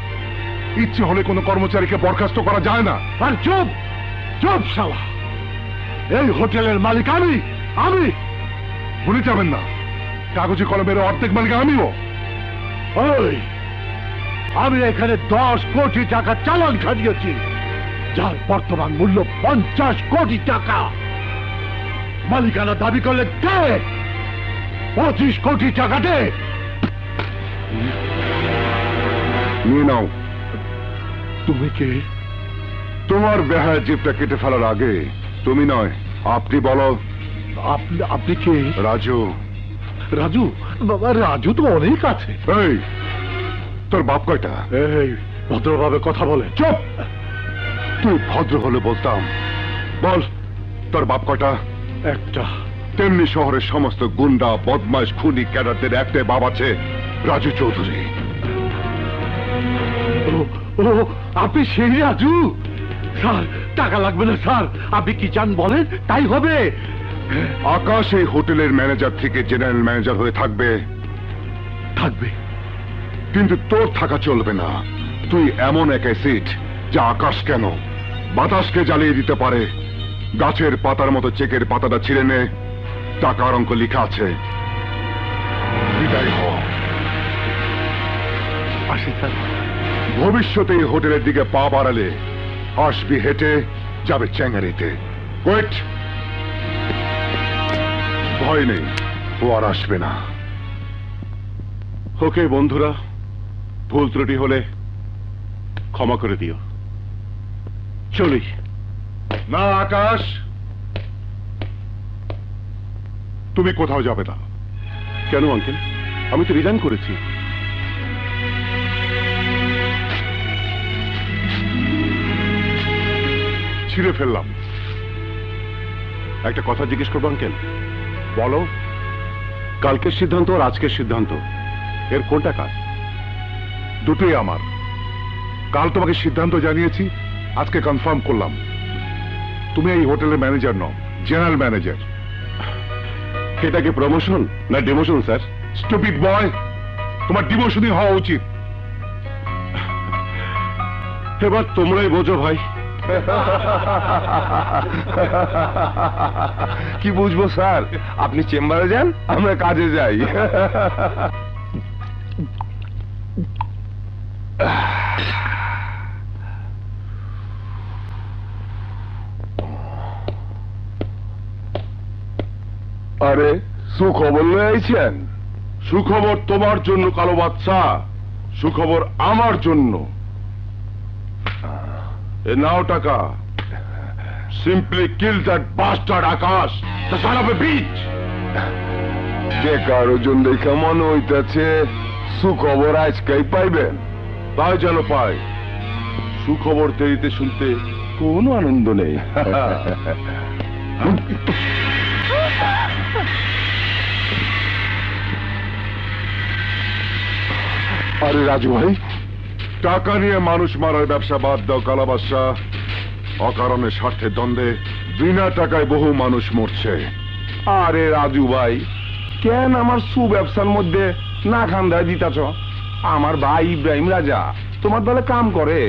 ইচ্ছে হলে কোনো কর্মচারীকে বরখাস্ত করা যায় না। আর চুপ! চুপ শালা! এই হোটেলের মালিক আমি। আমি ভুলে যাবেন না, কাগজে কলমের অর্ধেক মালিক আমিও। ওই, আমি এখানে 10 কোটি টাকা চালান খাটিয়েছি, যার বর্তমান মূল্য 50 কোটি টাকা। মালিকানা দাবি করলে দে, 25 কোটি টাকা দে। নিয়ে নাও। তুমি কে? তোমার বেহায় জিভটা কেটে ফেলার আগে তুমি নয়, আপনি বলো। আপনি কে? রাজু। রাজু? বাবা, রাজু তো অনেক আছে। এই, তোর বাপ কয়টা? এই, ভদ্রভাবে কথা বলে। চুপ! তুই ভদ্র হলে বলতাম। বল, তোর বাপ কয়টা? একটা। তেমনি শহরের সমস্ত গুন্ডা, বদমাশ, খুনি, ক্যাডারদের একটাই বাপ আছে, রাজু চৌধুরী। ও, আপনি সেই রাজু? স্যার টাকা লাগবে না স্যার, আপনি কি চান বলেন তাই হবে। আকাশ এই হোটেলের ম্যানেজার থেকে জেনারেল ম্যানেজার হয়ে থাকবে। থাকবে, কিন্তু তোর থাকা চলবে না। তুই এমন এক অ্যাসিড যা আকাশ কেন বাতাসকে জ্বালিয়ে দিতে পারে। গাছের পাতার মতো চেকের পাতাটা ছিঁড়ে নে, টাকার অঙ্ক লেখা আছে। বিদায় হ। আসি স্যার। ভবিষ্যতে এই হোটেলের দিকে পা বাড়ালে আসবি হেঁটে, যাবে চ্যাঙ্গারিতে। ওয়েট, ভয় নেই, ও আর আসবে না। ওকে বন্ধুরা, ভুল ত্রুটি হলে ক্ষমা করে দিও। চলি। না আকাশ, তুমি কোথাও যাবে না। কেন আঙ্কেল? আমি তো রিজাইন করেছি। ছিঁড়ে ফেললাম। একটা কথা জিজ্ঞেস করবো আঙ্কেল? বলো। কালকের সিদ্ধান্ত আর আজকের সিদ্ধান্ত, এর কোনটা কাজ? দুটোই আমার। কাল তোমাকে সিদ্ধান্ত জানিয়েছি, আজকে কনফার্ম করলাম। তুমি এই হোটেলের ম্যানেজার নও, জেনারেল ম্যানেজার। এটা কি প্রমোশন না ডিমোশন স্যার? স্টুপিড বয়, তোমার ডিমোশনই হওয়া উচিত। এবার তোমরাই বোঝো ভাই। কি বুঝবো স্যার, আপনি চেম্বারে যান, আমরা কাজে যাই। আরে সুখবর লয়ে আইছেন? সুখবর তোমার জন্য কালো বাচ্চা, সুখবর আমার জন্য। এ নাও টাকা। Simply kill that bastard Akash, the son of A beach. বেকার ওজন দেখা মনে হইতেছে সুখবর আজকেই পাইবেন। তাই যেন পাই। সুখবর দেরিতে শুনতে কোনো আনন্দ নেই। আরে রাজু ভাই, টাকা নিয়ে মানুষ মারার ব্যবসা বাদ দাও কালাবাদশা। অকারণে স্বার্থের দ্বন্দ্বে বিনা টাকায় বহু মানুষ মরছে। আরে রাজু ভাই, কেন আমার সুব্যবসার মধ্যে না খান্দায় দিতাছ? আমার ভাই ইব্রাহিম রাজা তোমার দলে কাম করে,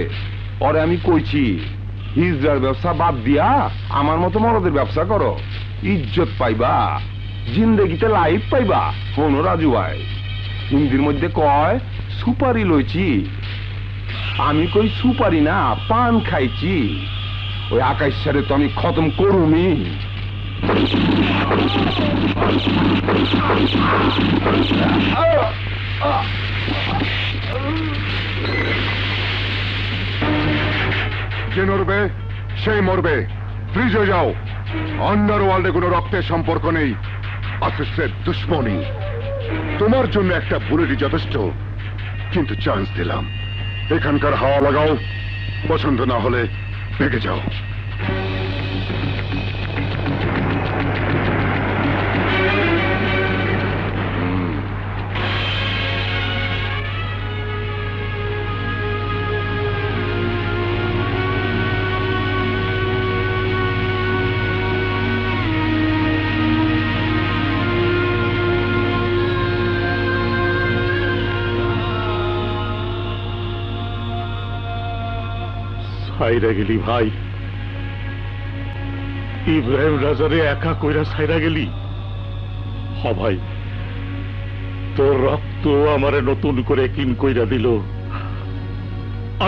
ওরে আমি কইছি হিজড়ার ব্যবসা বাদ দিয়া আমার মতো মরদের ব্যবসা করো, ইজ্জত পাইবা, জিন্দেগিতে লাইফ পাইবা। শোনো রাজু ভাই, হিন্দির মধ্যে কয় সুপারি লইছি, আমি কই সুপারি না পান খাইছি। ওই আকাশ সারে তো আমি খতম করুমি। যে নড়বে সেই মরবে। ফ্রিজ হয়ে যাও। আন্ডারওয়ার্ল্ডে কোনো রক্তের সম্পর্ক নেই, আকাশের দুশ্মনী। তোমার জন্য একটা বুলেটই যথেষ্ট, কিন্তু চান্স দিলাম। এখানকার হাওয়া লাগাও, পছন্দ না হলে ভেগে যাও। সাইরা গেলি ভাই, ইব্রাহিম রাজারে একা কইরা সাইরা গেলি। হ ভাই, তোর রক্ত আমারে নতুন করে কিন কইরা দিল।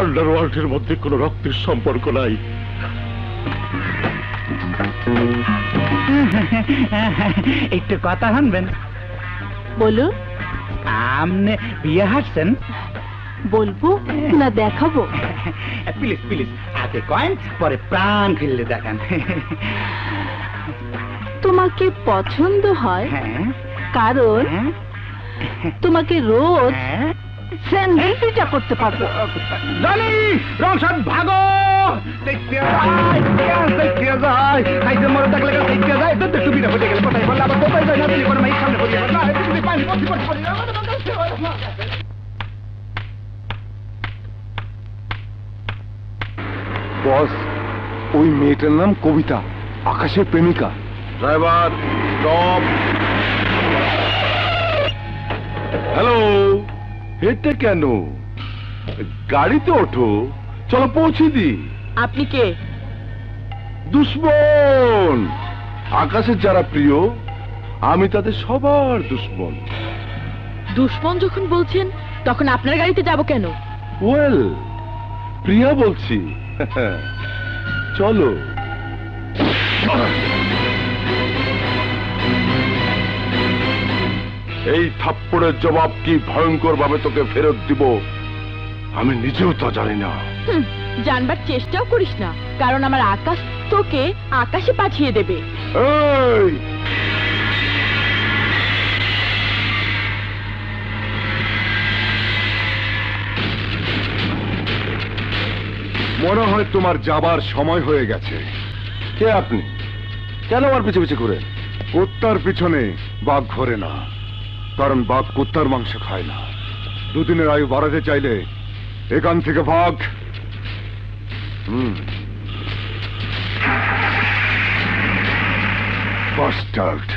আন্ডারওয়ার্ল্ডের মধ্যে কোনো রক্তের সম্পর্ক নাই। একটু কথা শুনবেন? বলুন। আপনি বিয়ে হাসছেন? বলবো না দেখাবো? প্লিজ প্লিজ, আগে কয়েন পরে প্রাণ ফেললে দেখান। তোমাকে পছন্দ হয় হ্যাঁ। কারণ হ্যাঁ? তোমাকে রোজ হ্যাঁ? স্যান্ডেল পিটা করতে পারবো। জানি রংসার ভাগো দেখতে যায়, দেখতে যায়, আইতে মরে থাকলে দেখতে যায়, তো একটু বিনা হয়ে গেলে কোথায় বললে আবার কোথায় যায় না, তুই কোনো মাইক সামনে পড়ে যাবে না, তুমি পানি পড়তে পড়তে বস, ওই মেয়েটার নাম কবিতা, আকাশের প্রেমিকা। Driver stop. হ্যালো, এটা কেন? গাড়িতে ওঠো, চলো পৌঁছে দি। আপনি কে? দুশ্মন। আকাশের যারা প্রিয়, আমি তাদের সবার দুশ্মন। দুশ্মন যখন বলছেন তখন আপনার গাড়িতে যাব কেন? ওয়েল, প্রিয়া বলছি। চলো। এই থাপ্পড়ের জবাব কি ভয়ঙ্কর ভাবে তোকে ফেরত দিব, আমি নিজেও তা জানি না। জানবার চেষ্টাও করিস না, কারণ আমার আকাশ তোকে আকাশে পাঠিয়ে দেবে। এই, মনে হয় তোমার যাবার সময় হয়ে গেছে। কে আপনি? কেন আমার পিছে পিছে ঘুরে? কুত্তার পিছনে বাঘ ঘোরে না, কারণ বাঘ কুত্তার মাংস খায় না। দুদিনের আয়ু বাড়াতে চাইলে এখান থেকে ভাগ। বাস্টার্ড।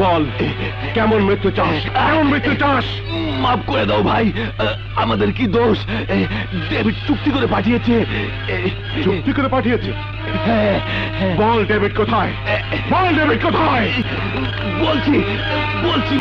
বল, কেমন মৃত্যু চাস? কেমন মৃত্যু চাস? মাফ করে দাও ভাই, আমাদের কি দোষ? ডেভিড চুক্তি করে পাঠিয়েছে। চুক্তি করে পাঠিয়েছে? হ্যাঁ। বল ডেভিড কোথায়? বল ডেভিড কোথায়? বলছি বলছি।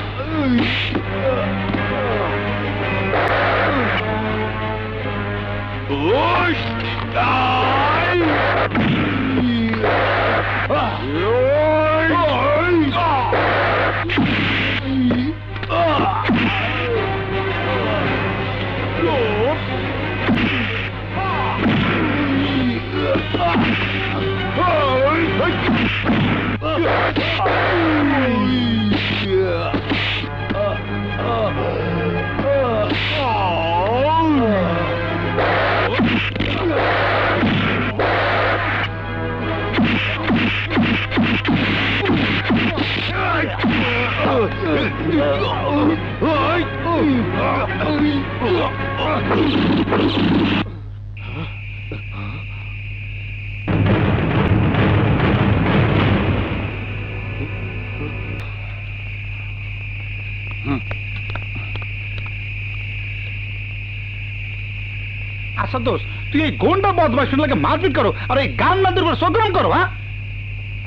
আচ্ছা দোষ, তুই এই গোন্ডা বদমাইশের লাগে মারপিট করো আর এই গান নাদের উপর সংগ্রাম করো? হ্যাঁ,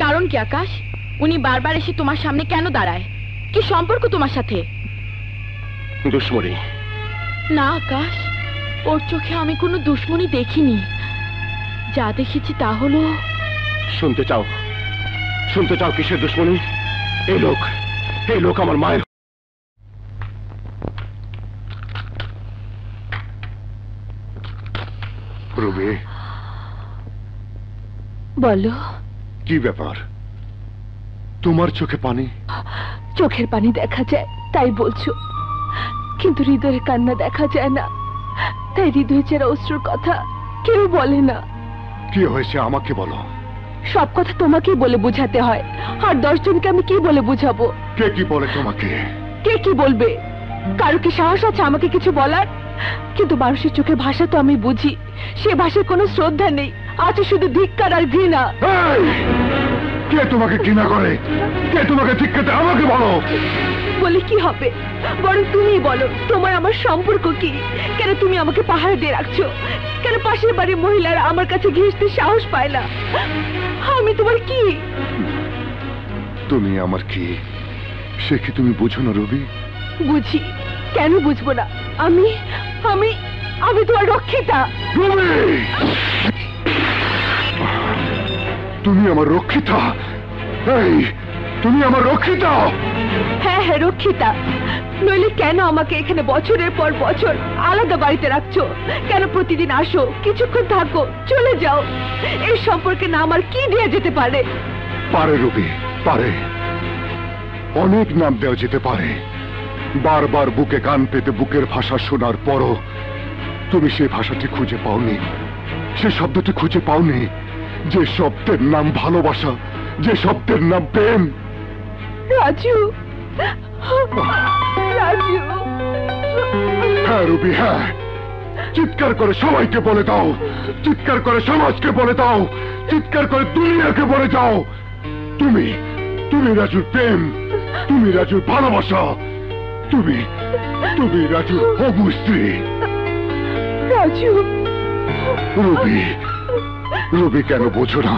কারণ কি আকাশ? উনি বারবার এসে তোমার সামনে কেন দাঁড়ায়? কি সম্পর্ক তোমার সাথে? দুশ্মনী। না আকাশ, ওর চোখে আমি কোনো দুশ্মনী দেখিনি। যা দেখেছি তা হলো... শুনতে চাও? শুনতে চাও কিসের দুশ্মনী? এই লোক আমার মায়ের। রবি, বলো। কি ব্যাপার? তোমার চোখে পানি? চোখের পানি দেখা যায় তাই বলছো, কিন্তু হৃদয়ের কান্না দেখা যায় না, তাই হৃদয় চেরা অশ্রুর কথা কেউ বলে না। কি হয়েছে আমাকে বলো। সব কথা তোমাকেই বলে বুঝাতে হয়, আর 10 জনকে আমি কি বলে বুঝাবো? কে কি বলে তোমাকে? কে কি বলবে? কারো কি সাহস আছে আমাকে কিছু বলার? কিন্তু মানুষের চোখের ভাষা তো আমি বুঝি, সে ভাষার কোনো শ্রদ্ধা নেই, আছে শুধু ধিক্কার আর ঘৃণা। কে তোমাকে ঘৃণা করে? কে তোমাকে ধিক্কাতে? আমাকে বলো। বলে কি হবে? বরং তুমিই বলো, তোমার আমার সম্পর্ক কি? কেন তুমি আমাকে পাহাড় দিয়ে রাখছো? কেন পাশের বাড়ির মহিলারা আমার কাছে ঘেঁষতে সাহস পায় না? আমি তোমার কি? তুমি আমার কি, সে কি তুমি বুঝো না রবি? বুঝি, কেন বুঝবো না? আমি আমি আমি তোমার রক্ষিতা। রুবি, তুমি আমার রক্ষিতা? এই, তুমি আমার রক্ষিতা? হ্যাঁ হ্যাঁ, রক্ষিতা। নইলে কেন আমাকে এখানে বছরের পর বছর আলাদা বাড়িতে রাখছো? কেন প্রতিদিন আসো, কিছুক্ষণ থাকো, চলে যাও? এই সম্পর্কে না আমার কি দেয়া যেতে পারে? পারে রুবি, পারে। অনেক নাম দেওয়া যেতে পারে। বারবার বুকে কান পেতে বুকের ভাষা শোনার পরও তুমি সেই ভাষাটি খুঁজে পাওনি, সে শব্দটি খুঁজে পাওনি, যে শব্দের নাম ভালোবাসা, যে শব্দের নাম প্রেম। রাজু, রাজু। হ্যাঁ রুবি, হ্যাঁ। চিৎকার করে সবাইকে বলে দাও, চিৎকার করে সমাজকে বলে দাও, চিৎকার করে দুনিয়াকে বলে যাও, তুমি তুমি রাজুর প্রেম, তুমি রাজুর ভালোবাসা, তুমি তুমি রাজুর হবু স্ত্রী। রাজু। রুবি, রুবি কেন বোঝো না?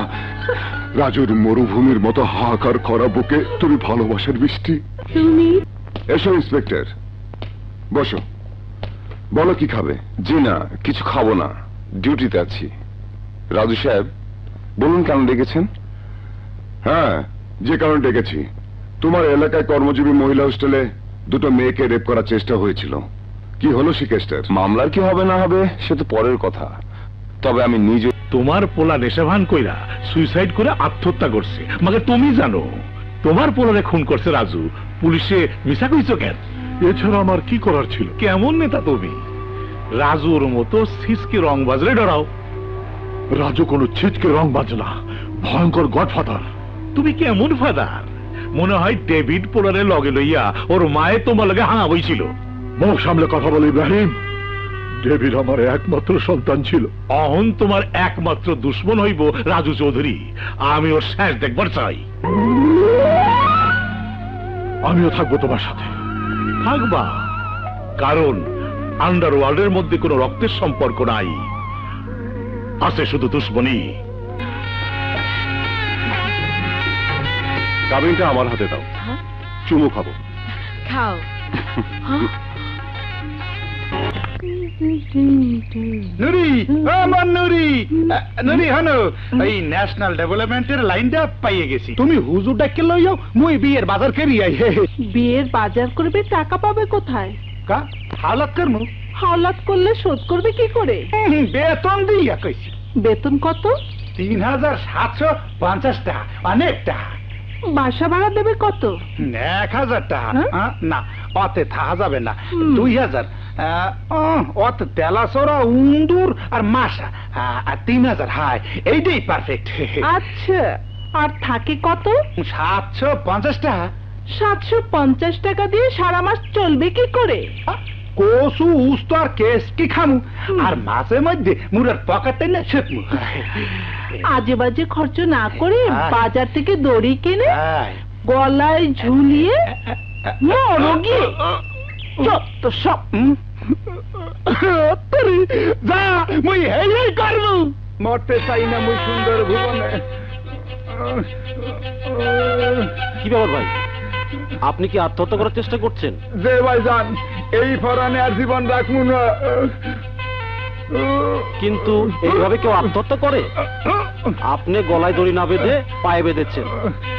রাজুর মরুভূমির মতো হাহাকার করা বুকে তুমি ভালোবাসার বৃষ্টি। তুমি এসো ইন্সপেক্টর, বসো। বলো কি খাবে? জি না, কিছু খাবো না, ডিউটিতে আছি। রাজু সাহেব, বলুন কেন ডেকেছেন? হ্যাঁ, যে কারণে ডেকেছি, তোমার এলাকায় কর্মজীবী মহিলা হোস্টেলে দুটো মেয়েকে রেপ করার চেষ্টা হয়েছিল। কি হলো সেই কেসটার? মামলার কি হবে না হবে সে তো পরের কথা, তবে আমি নিজে। তোমার পোলা নেশাভান কইরা সুইসাইড করে আত্মহত্যা করছে, মাকে তুমি জানো তোমার পোলারে খুন করছে রাজু, পুলিশে মিছা কইছো কেন? এছাড়া আমার কি করার ছিল? কেমন নেতা তুমি? রাজুর মতো ছিচকে রং বাজলে ডরাও। রাজু কোনো ছিচকে রং বাজ না, ভয়ঙ্কর গডফাদার। তুমি কেমন ফাদার? মনে হয় ডেভিড পোলারে লগে লইয়া ওর মায়ে তোমার লগে হাঁ বইছিল। মুখ সামলে কথা বল ইব্রাহিম, ডেভিড আমার একমাত্র সন্তান ছিল। অহন তোমার একমাত্র দুশ্মন হইব রাজু চৌধুরী। আমি ওর শেষ দেখবার চাই। আমিও থাকবো তোমার সাথে। থাকবা, কারণ আন্ডারওয়ার্ল্ডের মধ্যে কোনো রক্তের সম্পর্ক নাই, আছে শুধু দুশ্মনী। কাবিনটা আমার হাতে দাও, চুমু খাবো। খাও। নুরি, আমার নুরি, নুরি হানো, এই ন্যাশনাল ডেভেলপমেন্টের লাইনটা পাইয়ে গেছি। তুমি হুজুর ডাকে লইও, মুই বিয়ের বাজার করি আই। বিয়ের বাজার করবে, টাকা পাবে কোথায়? কা হালাত করমু? হাওলাত করলে শোধ করবে কি করে? বেতন দিয়া কইছি। বেতন কত? ৩,৭৫০ টাকা, অনেক টাকা। বাসা ভাড়া দেবে কত? ১,০০০ টাকা। না, অতে থাকা যাবে না। ২,০০০। অত তেলাসরা উন্দুর আর মাসা আর ৩,০০০। হাই, এইটাই পারফেক্ট। আচ্ছা, আর থাকে কত? ৭৫০ টাকা। ৭৫০ টাকা দিয়ে সারা মাস চলবে কি করে? কসু উস্ত আর কেস কি খামু, আর মাসে মধ্যে মুরার পকেটে না শেখমু। আজে বাজে খরচ না করে বাজার থেকে দড়ি কিনে গলায় ঝুলিয়ে মরগি যত সব। যা, মুই হেই করবো। মরতে চাই না মুই সুন্দর ভুবনে। কি ব্যাপার ভাই, আপনি কি আত্মহত্যা করার চেষ্টা করছেন? যে ভাই যান, এই ফরানে আর জীবন রাখবো না। কিন্তু এইভাবে কেউ আত্মহত্যা করে? আপনি গলায় দড়ি না বেঁধে পায়ে বেঁধেছেন,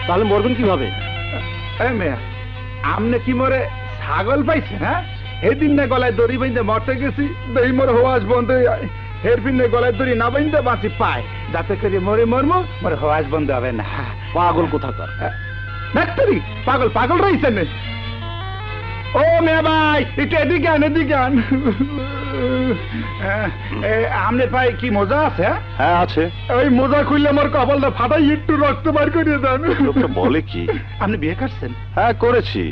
তাহলে মরবেন কিভাবে? আমনে কি মরে ছাগল পাইছেন? হ্যাঁ, এদিন না গলায় দড়ি বাইন্দে মরতে গেছি, দেই মোর হওয়াজ বন্ধ হয়ে যায়। এরপিন গলায় দড়ি না বাইন্দে বাঁচি পায়, যাতে করে মরে মরমো, মোর হওয়াজ বন্ধ হবে না। পাগল কোথাকার! ডাক্তারি পাগল পাগল রয়েছেন। ও মেয়ে ভাই, একটু এদিকে আন, এদিকে আন। আমনে পাই কি মজা আছে? হ্যাঁ আছে। ওই মোজা খুললে আমার কপালটা ফাটাই একটু রক্ত বার করিয়ে দেন। লোকটা বলে কি? আপনি বিয়ে করছেন? হ্যাঁ করেছি।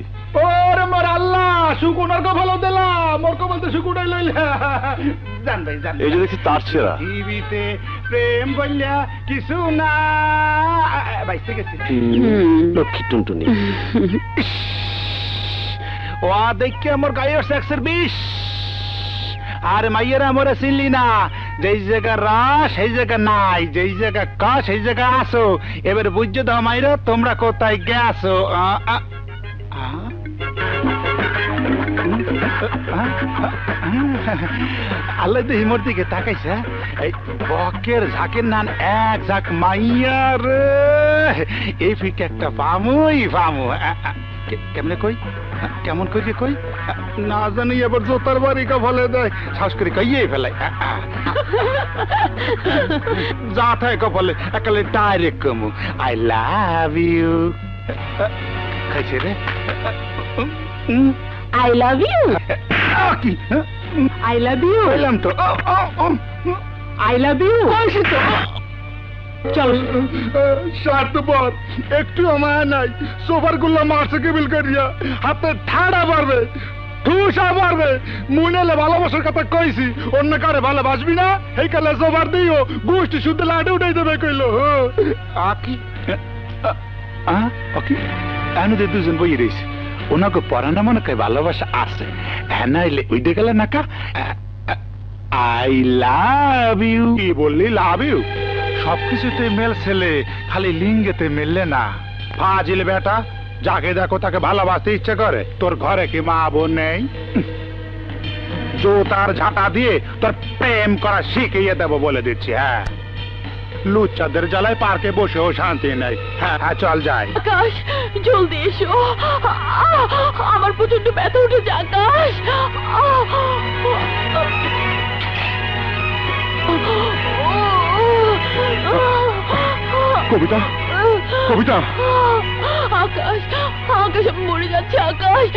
ওরে মোর আল্লাহ, শুকুনার কপাল দিলাম, মোর কপাল তো শুকুনাই লইলে। জান ভাই জান, এই যে দেখছি তার ছেঁড়া। টিভিতে প্রেম বললা কিছু না। বাইসে গেছি লক্ষ্মী টুনটুনি। ও দেখে আমার গায়ের সেক্সের বিষ। আর মাইয়েরা মরে চিনলি না, যেই জায়গা রা সেই জায়গা নাই, যেই জায়গা কা সেই জায়গা আসো। এবার বুঝছো দাও মাইরা, তোমরা কোথায় গেছো? আল্লাহ তো হিমর দিকে তাকাইছে এই বকের ঝাঁকের নান এক ঝাঁক মাইয়া রে এই ফিকে একটা পামুই পামু কেমনে কই কেমন কই কই না জানি এবার জোতার বাড়ি ফলে দেয় শ্বাস করে কইয়ে ফেলাই যা থাকে কপালে একালে ডাইরেক্ট কমু আই লাভ ইউ খাইছে রে আই লাভ ইউ কি আই লাভ ইউ বললাম তো আই লাভ ইউ চল স্বার্থপর একটু আমার নাই সোফার গুলো মারছে কেবিল করিয়া হাতে ঠাড়া পারবে ঠুসা পারবে মুনেলে ভালোবাসার কথা কইছি অন্য কারে ভালোবাসবি না এই কালে সোফার দিও গোষ্ঠী শুদ্ধ লাডে উঠাই দেবে কইলো আকি আকি এনে দুজন বই রয়েছে ওনাকে পড়ানো মনে কয় ভালোবাসা আছে হ্যাঁ নাইলে ওই দেখে গেলে নাকা আই লাভ ইউ কি বললি লাভ ইউ সবকিছুতে মেল ছেলে খালি লিঙ্গেতে মিললে না ফাজিল বেটা যাকে দেখো তাকে ভালোবাসতে ইচ্ছে করে তোর ঘরে কি মা বোন নেই জোতার ঝাঁটা দিয়ে তোর প্রেম করা শিখিয়ে দেবো বলে দিচ্ছি হ্যাঁ লুচ্চাদের জ্বালায় পার্কে বসেও শান্তি নেই হ্যাঁ হ্যাঁ চল যাই আকাশ জলদি এসো আমার প্রচন্ড ব্যথা উঠেছে আকাশ কবিতা কবিতা আকাশ আকাশ আমি মরে যাচ্ছে আকাশ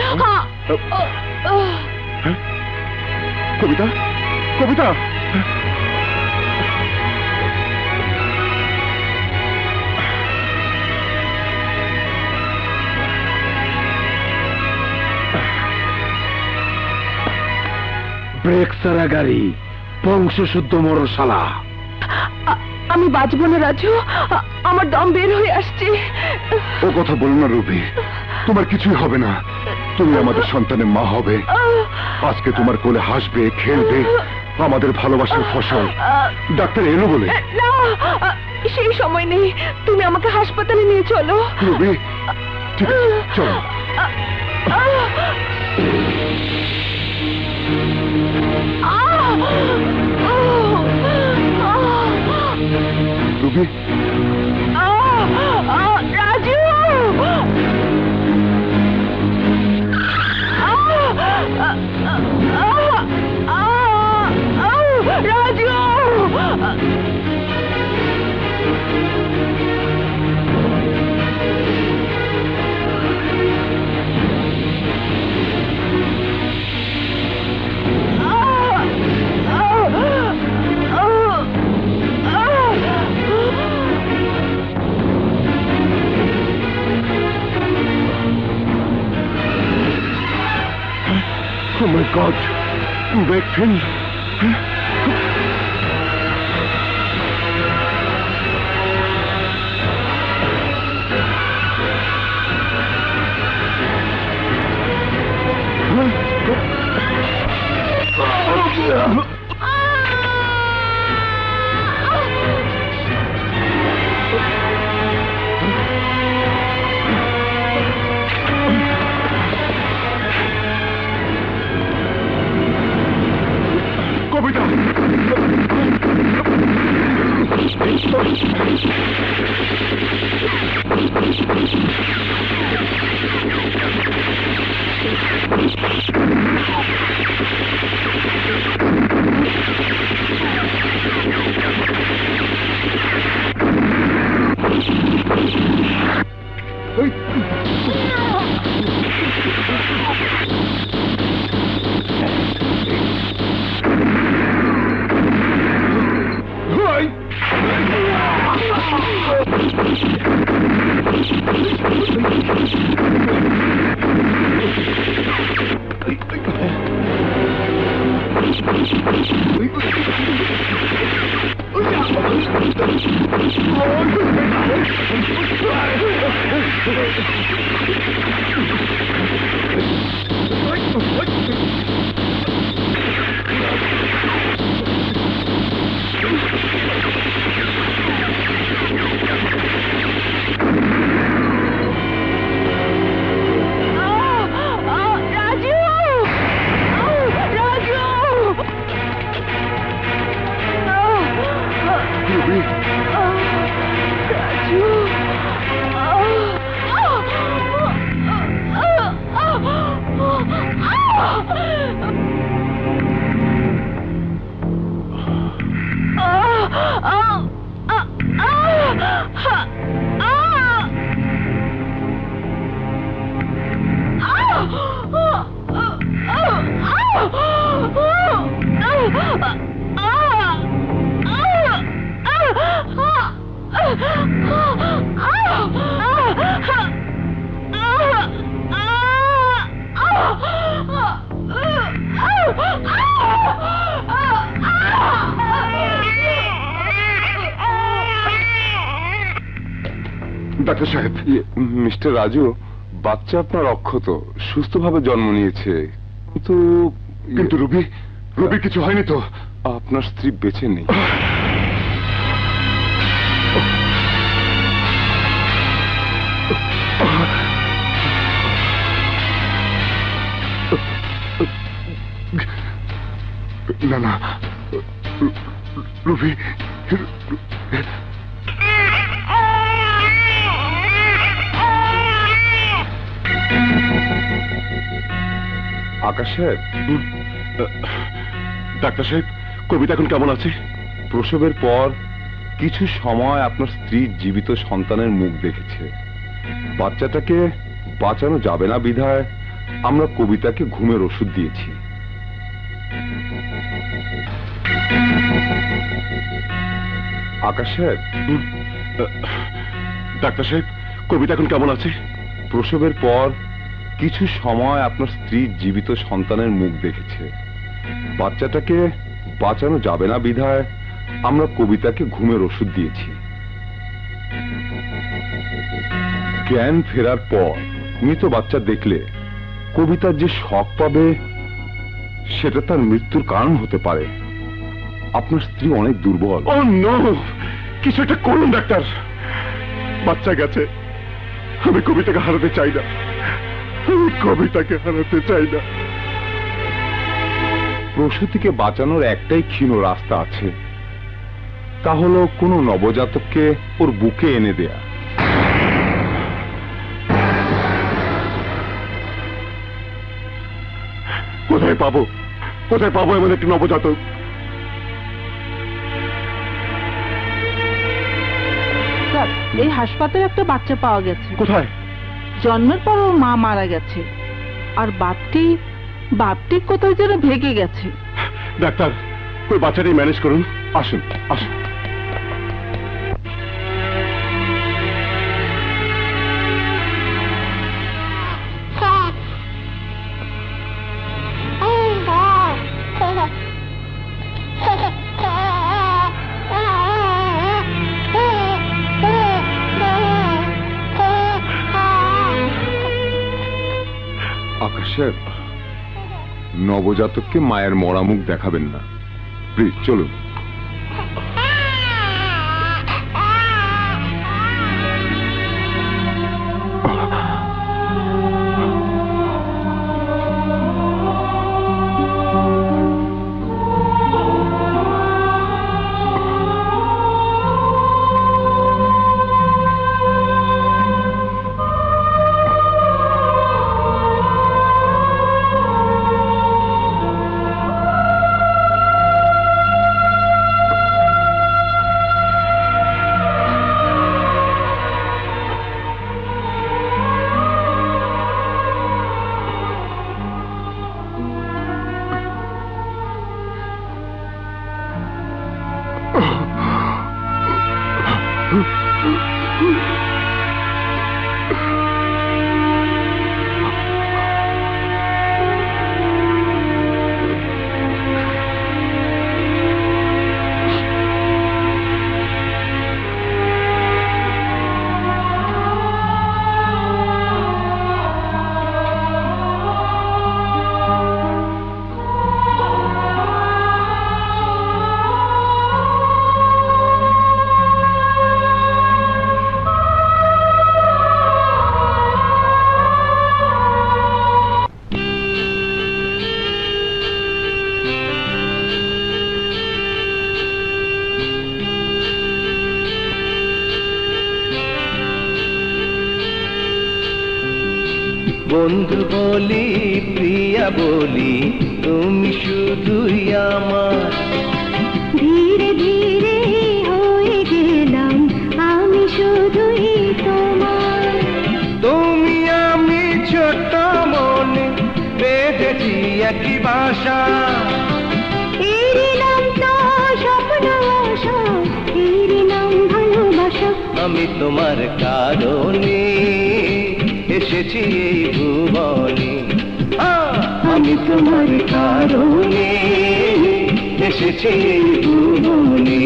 কবিতা কবিতা ব্রেক সারা গাড়ি বংশশুদ্ধ মরশালা আমি বাঁচবো না রাজু আমার দম বের হয়ে আসছে ও কথা বলো না রুবি তোমার কিছুই হবে না তুমি আমাদের সন্তানের মা হবে আজকে তোমার কোলে হাসবে খেলবে আমাদের ভালোবাসার ফসল ডাক্তার এলো বলে না সেই সময় নেই তুমি আমাকে হাসপাতালে নিয়ে চলো রুবি ঠিক আছে চলো Ruby Raju Raju Oh my God! Vaccine! Kabita doctor সাহেব, মিস্টার রাজু, বাচ্চা আপনার অক্ষত, সুস্থভাবে জন্ম নিয়েছে, কিন্তু রবির কিছু হয়নি তো? আপনার স্ত্রী বেঁচে নেই। না না, রবি, আকাশ সাহেব, ডাক্তার সাহেব, কবিতা এখন কেমন আছে? প্রসবের পর কিছু সময় আপনার স্ত্রীর জীবিত সন্তানের মুখ দেখেছে। বাচ্চাটাকে বাঁচানো যাবে না বিধায় আমরা কবিতাকে ঘুমের ওষুধ দিয়েছি। আকাশ সাহেব, ডাক্তার সাহেব, কবিতা এখন কেমন আছে? প্রসবের পর কিছু সময় আপনার স্ত্রীর জীবিত সন্তানের মুখ দেখেছে। বাচ্চাটাকে বাঁচানো যাবে না বিধায় আমরা কবিতাকে ঘুমের ওষুধ দিয়েছি। জ্ঞান ফেরার পর মৃত বাচ্চা দেখলে কবিতার যে শক পাবে সেটা তার মৃত্যুর কারণ হতে পারে। আপনার স্ত্রী অনেক দুর্বল। ও নো, কিছু একটা করুন ডাক্তার। বাচ্চা গেছে, আমি কবিতাকে হারাতে চাই না, আমি কবিতাকে হারাতে চাই না। প্রসূতিকে বাঁচানোর একটাই ক্ষীণ রাস্তা আছে, তা হলো কোনো নবজাতককে ওর বুকে এনে দেয়া। কোথায় পাবো এমন একটি নবজাতক? স্যার, এই হাসপাতালে একটা বাচ্চা পাওয়া গেছে। কোথায়? জন্মের পর ওর মা মারা গেছে, আর বাপটি কোথায় যেন ভেগে গেছে। ডাক্তার, ওই বাচ্চাটাই ম্যানেজ করুন। আসুন আসুন। আকাশ সাহেব, নবজাতককে মায়ের মরা মুখ দেখাবেন না, প্লিজ চলুন। বন্ধু বলি, প্রিয়া বলি, তুমি শুধুই আমার। ধীরে ধীরে হয়ে গেলাম আমি শুধুই তোমার। তুমি আমি ছোট মনে বেঁধেছি একই বাসা। এর নাম তো স্বপ্ন আশা, এর নাম ভালোবাসা। আমি তোমার কারণে এসেছি এই ভুবনে, আমি তোমার কারণে এসেছি এই ভুবনে।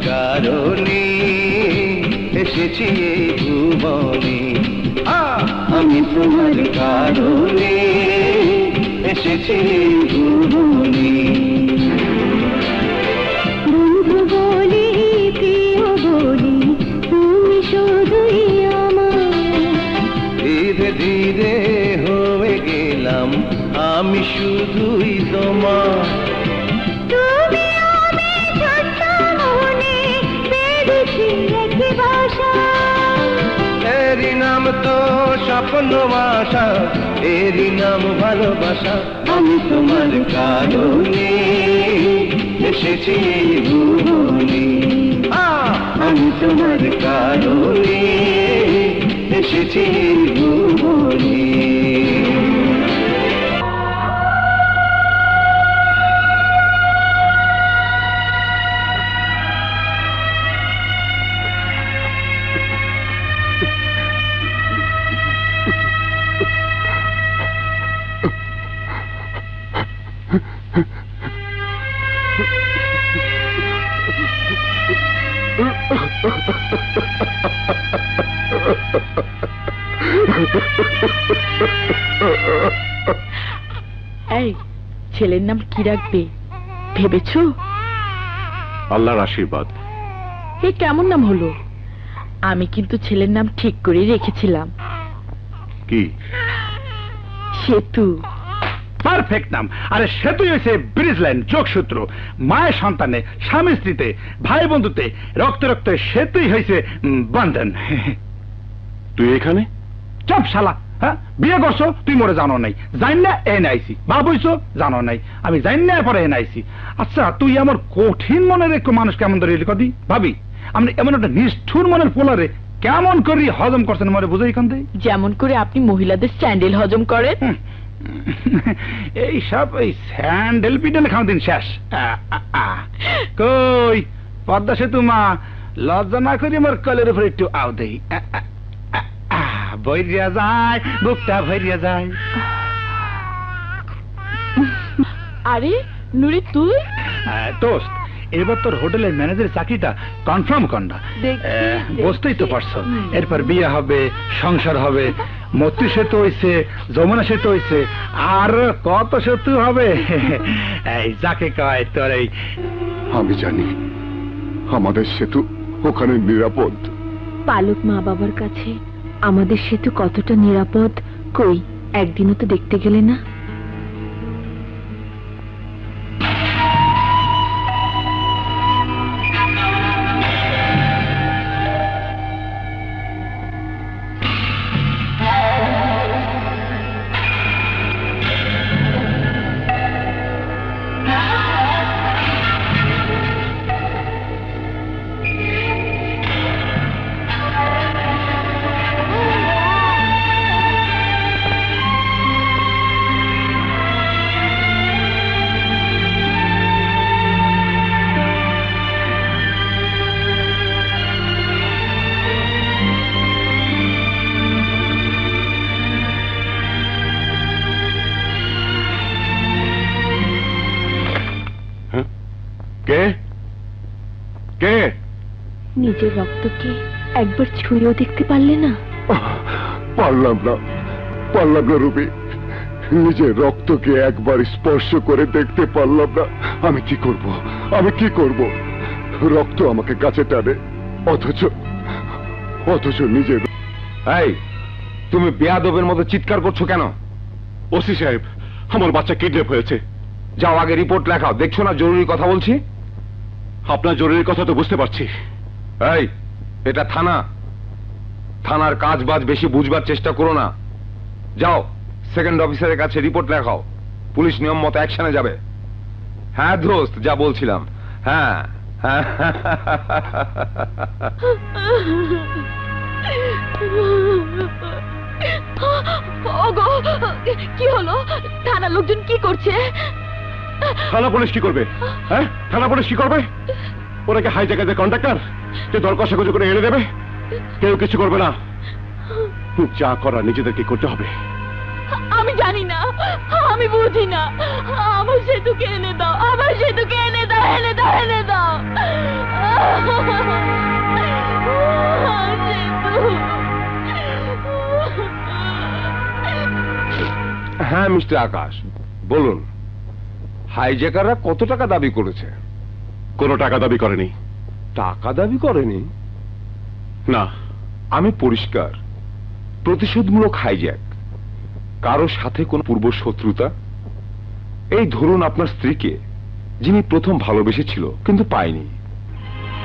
কারণে এসেছি এই ভুবনে আমি তোমার কারণে এসেছি এই ভুবনে বন্ধু বলি প্রিয় বলি তুমি শুধুই আমার ধীরে ধীরে হয়ে গেলাম আমি শুধুই তোমার তুমি আমি ছোট্ট মনে পেরেছি একটি ভাষা এরই নাম তো স্বপ্ন আশা এরই নাম ভালোবাসা আমি তোমার কারণে এসেছি এই ভুবনে আমি তোমার কারণে এসেছি এই ভুবনে এই ছেলের নাম কি রাখবে ভেবেছো? আল্লাহর আশীর্বাদ। এ কেমন নাম হলো? আমি কিন্তু ছেলের নাম ঠিক করে রেখেছিলাম। কি? সেতু। পারফেক্ট নাম। আরে সেতুই হয়েছে ব্রিজ লাইন, যোগসূত্র। মায়ের সন্তানে, স্বামী স্ত্রীতে, ভাই বন্ধুতে, রক্ত রক্তে সেতুই হয়েছে বন্ধন। তুই এখানে? চপ শালা, হ্যাঁ বিয়ে করছো তুই মোরে জানো নাই, জান না এ নাইছি। বাপ হইছো জানো নাই, আমি জান না পরে এ নাইছি। আচ্ছা তুই আমার কঠিন মনের একটু মানুষ কেমন ধরে কদি ভাবি, আমি এমন একটা নিষ্ঠুর মনের পোলারে কেমন করি হজম করছেন মরে বুঝাই কান দেই। যেমন করে আপনি মহিলাদের স্যান্ডেল হজম করেন। এই সব এই স্যান্ডেল পিডেল খাওয়া দিন শেষ। কই পদ্মা সেতু মা, লজ্জা না করি আমার কলের উপরে একটু আও দেই। ভরিয়া যায় বুকটা ভরিয়া যায়। আরে নুরি তুই? দোস্ত এবার তোর হোটেলের ম্যানেজারের চাকরিটা কনফার্ম কর না। বুঝতেই তো পারছো, এরপর বিয়ে হবে, সংসার হবে, মৈত্রী সেতু হইছে, যমুনা সেতু হইছে, আর কত সেতু হবে। এই যাকে কয় তোর এই। আমি জানি আমাদের সেতু ওখানে নিরাপদ। পালক মা বাবার কাছে আমাদের সেতু কতটা নিরাপদ, কই একদিনও তো দেখতে গেলে না। কে কে? নিজের রক্তকে একবার ছুঁয়েও দেখতে পারলে না? পারলাম না, পারলাম না রুবি, নিজের রক্তকে একবার স্পর্শ করে দেখতে পারলাম না। আমি কি করব, আমি কি করব? রক্ত আমাকে কাছে টানে, অথচ নিজের। এই তুমি বেয়াদবের মতো চিৎকার করছো কেন? ওসি সাহেব, আমার বাচ্চা কিডন্যাপ হয়েছে। যাও আগে রিপোর্ট লেখাও। দেখছো না জরুরি কথা বলছি? আপনার জরুরি কথা তো বুঝতে পারছি। এই এটা থানা, থানার কাজ বাজ বেশি বুঝবার চেষ্টা করো না। যাও সেকেন্ড অফিসারের কাছে রিপোর্ট লেখাও, পুলিশ নিয়ম মতো অ্যাকশনে যাবে। হ্যাঁ দোস্ত, যা বলছিলাম। হ্যাঁ হ্যাঁ ওগো কি হলো? থানার লোকজন কি করছে? থানা পুলিশ কি করবে? হ্যাঁ থানা পুলিশ কি করবে? ওরা কি হাই জায়গায় কন্ট্রাক্টর যে দর কষাকষি করে এনে দেবে? কেউ কিছু করবে না, যা করার নিজেদেরকে করতে হবে। আমি জানি না আমি বুঝি না। আমার সেতুকে এনে দাও, আমার সেতুকে এনে দাও, এনে দাও, এনে দাও। হ্যাঁ মিস্টার আকাশ, বলুন হাইজ্যাকাররা কত টাকা দাবি করেছে? কোনো টাকা দাবি করেনি। টাকা দাবি করেনি? না। আমি পরিষ্কার প্রতিশোধমূলক হাইজ্যাক। কারো সাথে কোন পূর্ব শত্রুতা? এই ধরুন আপনার স্ত্রীকে, যিনি প্রথম ভালোবেসেছিল কিন্তু পায়নি।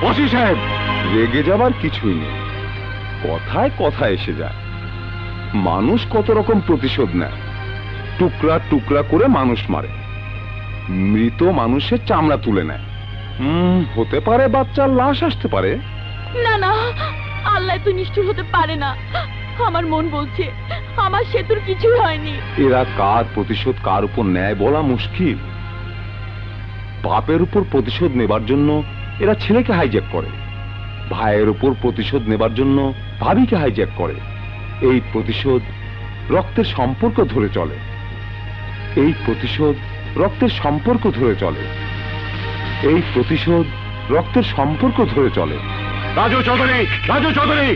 ওসি সাহেব, রেগে যাবার কিছুই নেই, কথায় কথা এসে যায়। মানুষ কত রকম প্রতিশোধ নেয়, টুকরা টুকরা করে মানুষ মারে, মৃত মানুষের চামড়া তুলে নেয়। হতে পারে বাচ্চার লাশ আসতে পারে। না না, আল্লাহ তো নিষ্ঠুর হতে পারে না। আমার মন বলছে আমার সেতুর কিছুই হয়নি। এরা কার প্রতিশোধ কার উপর নেয় বলা মুশকিল। বাপের উপর প্রতিশোধ নেবার জন্য এরা ছেলেকে হাইজ্যাক করে, ভাইয়ের উপর প্রতিশোধ নেবার জন্য ভাবিকে হাইজ্যাক করে। এই প্রতিশোধ রক্তের সম্পর্ক ধরে চলে, এই প্রতিশোধ রক্তের সম্পর্ক ধরে চলে, এই প্রতিশোধ রক্তের সম্পর্ক ধরে চলে। রাজু চৌধুরী, রাজু চৌধুরী,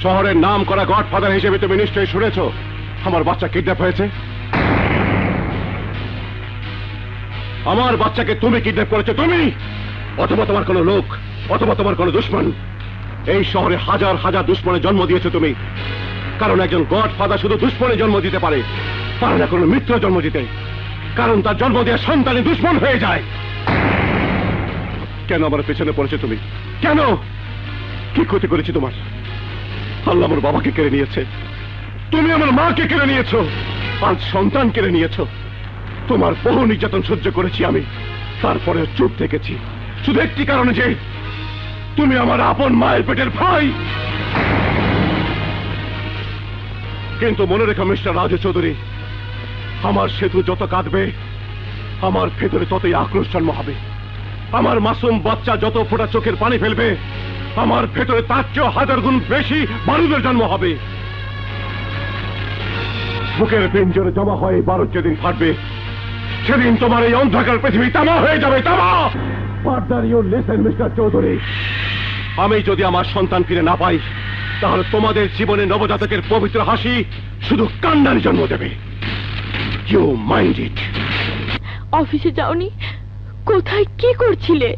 শহরের নাম করা গডফাদার হিসেবে তুমি নিশ্চয়ই শুনেছ আমার বাচ্চা কিডন্যাপ হয়েছে। আমার বাচ্চাকে তুমি কিডন্যাপ করেছো, তুমি অথবা তোমার কোনো লোক, অথবা তোমার কোনো দুশ্মন। এই শহরে হাজার হাজার দুশ্মনের জন্ম দিয়েছো তুমি, কারণ একজন গডফাদার শুধু দুশ্মনের জন্ম দিতে পারে, পারে না কোনো মিত্র জন্ম দিতে, কারণ তার জন্ম দেওয়া সন্তানই দুশ্মন হয়ে যায়। কেন আমার পেছনে পড়েছো তুমি? কেন? কি ক্ষতি করেছি তোমার? আল্লাহ আমার বাবাকে কেড়ে নিয়েছে, তুমি আমার মাকে কেড়ে নিয়েছো, আজ সন্তান কেড়ে নিয়েছো। তোমার বহু নির্যাতন সহ্য করেছি আমি, তারপরে চুপ থেকেছি শুধু একটি কারণে, যে তুমি আমার আপন মায়ের পেটের ভাই। কিন্তু মনে রেখো মিস্টার রাজু চৌধুরী, আমার সেতু যত কাঁদবে আমার ভেতরে ততই আক্রোশ জন্ম হবে। আমার মাসুম বাচ্চা যত ফোঁটা চোখের পানি ফেলবে আমার ভেতরে তার চেয়েও হাজার গুণ বেশি বারুদের জন্ম হবে। বুকের পিঞ্জরে জমা হয়ে বারুদ যেদিন ফাটবে সেদিন তোমার এই অন্ধকার পৃথিবী তামা হয়ে যাবে, তামা। Further you listen mister Chowdhury, আমি যদি আমার সন্তান ফিরে না পাই তাহলে তোমাদের জীবনে নবজাতকের পবিত্র হাসি শুধু কান্নারই জন্ম দেবে। You mind it. অফিসে যাওনি? কোথায় কি করছিলে?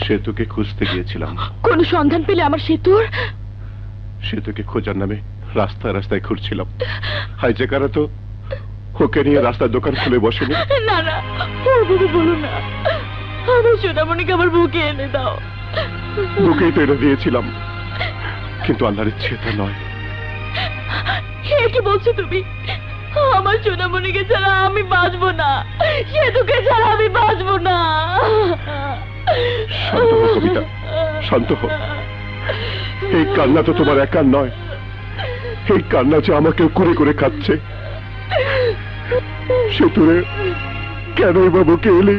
সেতুকে খুঁজতে গিয়েছিলাম। কোন সন্ধান পেলে আমার সেতুর? সেতুকে খোঁজার নামে রাস্তায় রাস্তায় ঘুরছিলাম। হাইজ্যাকাররা তো ওকে নিয়ে রাস্তার দোকান খুলে বসেনি। না না, ওভাবে বলো না। আমার সোনামণিকে আমার বুকে এনে দাও। বুকেই তো এনে দিয়েছিলাম, কিন্তু আল্লাহর ইচ্ছে তা নয়। কি বলছো তুমি? আমার সোনামণিকে ছাড়া আমি বাঁচবো না, সেতুকে ছাড়া আমি বাঁচবো না। শান্ত হো কবিতা, শান্ত হো। এই কান্না তো তোমার একার নয়, এই কান্না যে আমাকে করে করে খাচ্ছে। সেতুরে কেনই বা বুকে এলি,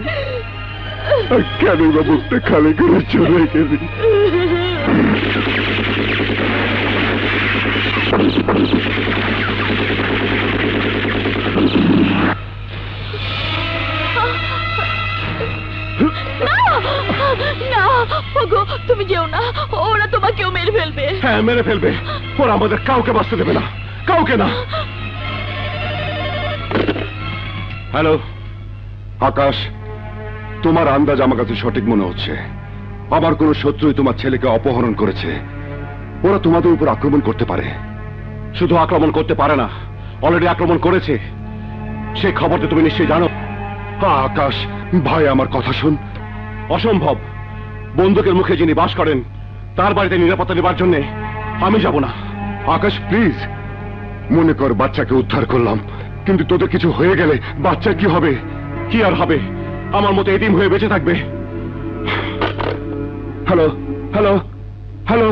আর কেনই বা বুকটা খালি করে চলে গেলি? তুমি যেও না, ওরা তোমাকেও মেরে ফেলবে। হ্যাঁ মেরে ফেলবে, ওরা আমাদের কাউকে বাঁচতে দেবে না, কাউকে না। হ্যালো আকাশ, তোমার আন্দাজ আমার কাছে সঠিক মনে হচ্ছে। আমার কোন শত্রুই তোমার ছেলেকে অপহরণ করেছে। ওরা তোমাদের উপর আক্রমণ করতে পারে। শুধু আক্রমণ করতে পারে না, অলরেডি আক্রমণ করেছে। সেই খবরটা তুমি নিশ্চয়ই জানো। আকাশ ভাই, আমার কথা শোন। অসম্ভব। বন্দুকের মুখে যিনি বাস করেন তার বাড়িতে নিরাপত্তা দেবার জন্য আমি যাব না। আকাশ প্লিজ, মনে কর বাচ্চাকে উদ্ধার করলাম, কিন্তু তোদের কিছু হয়ে গেলে বাচ্চা কি হবে? কি আর হবে, আমার মতো এতিম হয়ে বেঁচে থাকবে। হ্যালো হ্যালো হ্যালো,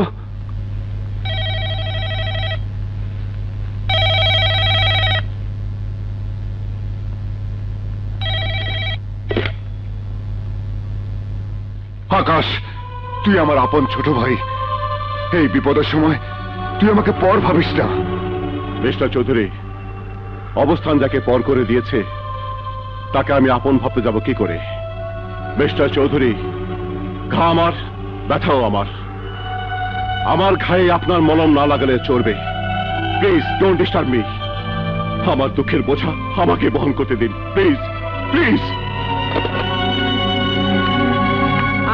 আকাশ তুই আমার আপন ছোট ভাই, এই বিপদের সময় তুই আমাকে পর ভাবিস না। মিস্টার চৌধুরী, অবস্থান যাকে পর করে দিয়েছে তাকে আমি আপন ভাবতে যাব কি করে? মিস্টার চৌধুরী, ঘা আমার, ব্যথাও আমার। আমার ঘায়ে আপনার মলম না লাগালে চলবে। Please don't disturb me. আমার দুঃখের বোঝা আমাকে বহন করতে দিন, প্লিজ প্লিজ।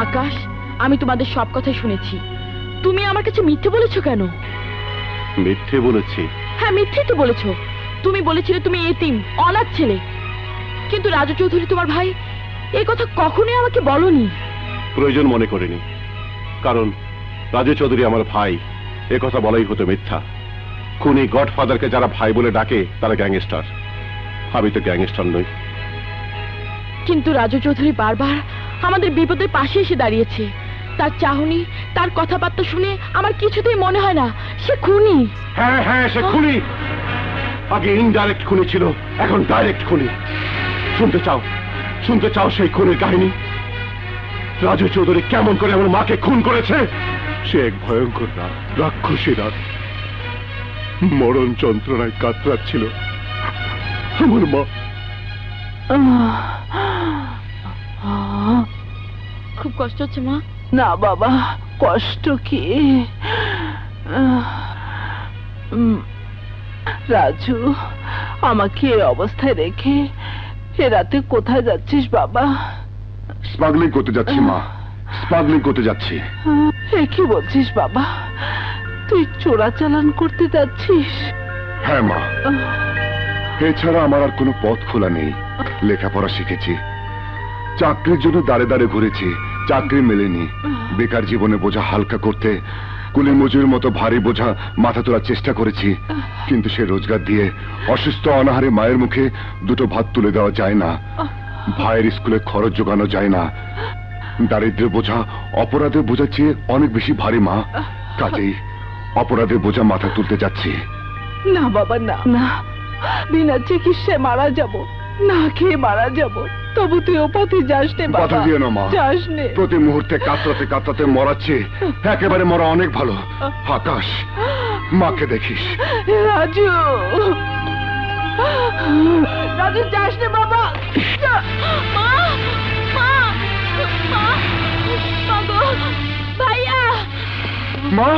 আকাশ, আমি তোমাদের সব কথাই শুনেছি। তুমি আমার কাছে মিথ্যে বলেছো কেন? মিথ্যে বলেছি? হ্যাঁ, মিথ্যে তো বলেছো। তুমি বলেছিলে তুমি এতিম, অনাথ ছেলে। কিন্তু রাজু চৌধুরী তোমার ভাই এই কথা কখনোই আমাকে বলনি। প্রয়োজন মনে করিনি, কারণ রাজু চৌধুরী আমার ভাই, এ কথা বলাই হতো মিথ্যা। খুনি গডফাদারকে যারা ভাই বলে ডাকে তারা গ্যাংস্টার। আমি তো গ্যাংস্টার নই। কিন্তু রাজু চৌধুরী বারবার আমাদের বিপদের পাশে এসে দাঁড়িয়েছে। তার চাহনি, তার কথাবার্তা শুনে আমার কিছুতেই মনে হয় না সে খুনি। হ্যাঁ হ্যাঁ, সে খুনি। আগে ইনডাইরেক্ট খুনি ছিল, এখন ডাইরেক্ট খুনি। শুনতে চাও সেই খুনের কাহিনী? রাজু চৌধুরী কেমন করে আমার মাকে খুন করেছে? সে এক ভয়ঙ্কর রাত, রাক্ষসী রাত। মরণ যন্ত্রণায় কাতরাচ্ছিল আমার মা। খুব কষ্ট হচ্ছে মা? না বাবা, কষ্ট কি? রাজু, আমাকে এই অবস্থায় রেখে এ রাতে কোথায় যাচ্ছিস বাবা? স্মাগলিং করতে যাচ্ছি মা, স্মাগলিং করতে যাচ্ছি। এ কি বলছিস বাবা? তুই চোরাচালান করতে যাচ্ছিস? হ্যাঁ মা, এছাড়া আমার আর কোনো পথ খোলা নেই। লেখাপড়া শিখেছি, চাকরির জন্য দাঁড়ে দাঁড়ে ঘুরেছি, চাকরি মেলেনি। বেকার জীবনে বোঝা হালকা করতে কুলি মজুর মতো ভারী বোঝা মাথা তোলার চেষ্টা করেছি, কিন্তু সে রোজগার দিয়ে অসুস্থ অনাহারে মায়ের মুখে দুটো ভাত তুলে দেওয়া যায় না, ভাইয়ের স্কুলে খরচ জোগানো যায় না। দারিদ্র্যের বোঝা অপরাধের বোঝা চেয়ে অনেক বেশি ভারী মা, কাজেই অপরাধের বোঝা মাথা তুলতে যাচ্ছি। না বাবা, না না, বিনা চিকিৎসায় মারা যাব, না খেয়ে মারা যাব, তবু তুই ও পথে যাস নে বাবা। কথা দিয়ে না মা, যাস নে। প্রতি মুহূর্তে কাতরাতে কাতরাতে মরাচ্ছে, একেবারে মরা অনেক ভালো। আকাশ, মাকে দেখিস। রাজু, রাজু যাস নে বাবা। মা, মা, মা, মা গো, ভাইয়া। মা,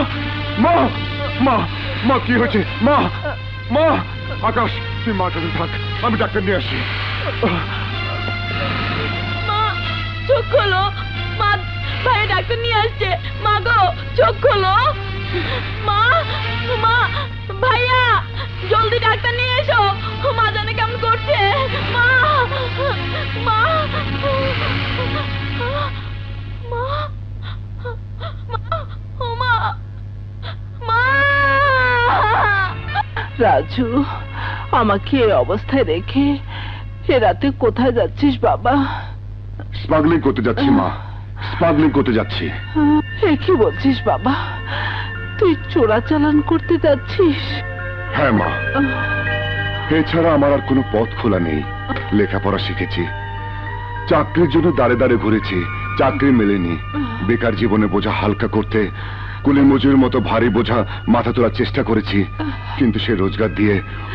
মা, মা, মা কি হয়েছে? মা, মা। আকাশ, তুই মার কাছে থাক, আমি ডাক্তার নিয়ে আসি। মা, চোখ খোলো। মা, ভাই ডাক্তার নিয়ে আসছে। মা গো, চোখ খোলো। মা, মা, ভাইয়া জলদি ডাক্তার নিয়ে এসো। মা জানে কেমন করছে। মা, মা, মা, মা, মা। রাজু, আমাকে এই অবস্থায় রেখে এ রাতে কোথায় যাচ্ছিস বাবা? স্মাগলিং করতে যাচ্ছি মা, স্মাগলিং করতে যাচ্ছি। এ কি বলছিস বাবা? তুই চোরাচালান করতে যাচ্ছিস? হ্যাঁ মা, এছাড়া আমার আর কোনো পথ খোলা নেই। লেখাপড়া শিখেছি, চাকরির জন্য দাঁড়ে দাঁড়ে ঘুরেছি, চাকরি মেলেনি। বেকার জীবনে বোঝা হালকা করতে কুলি মজুর মতো ভারী বোঝা মাথা তোলার চেষ্টা করেছি, কিন্তু সে রোজগার দিয়ে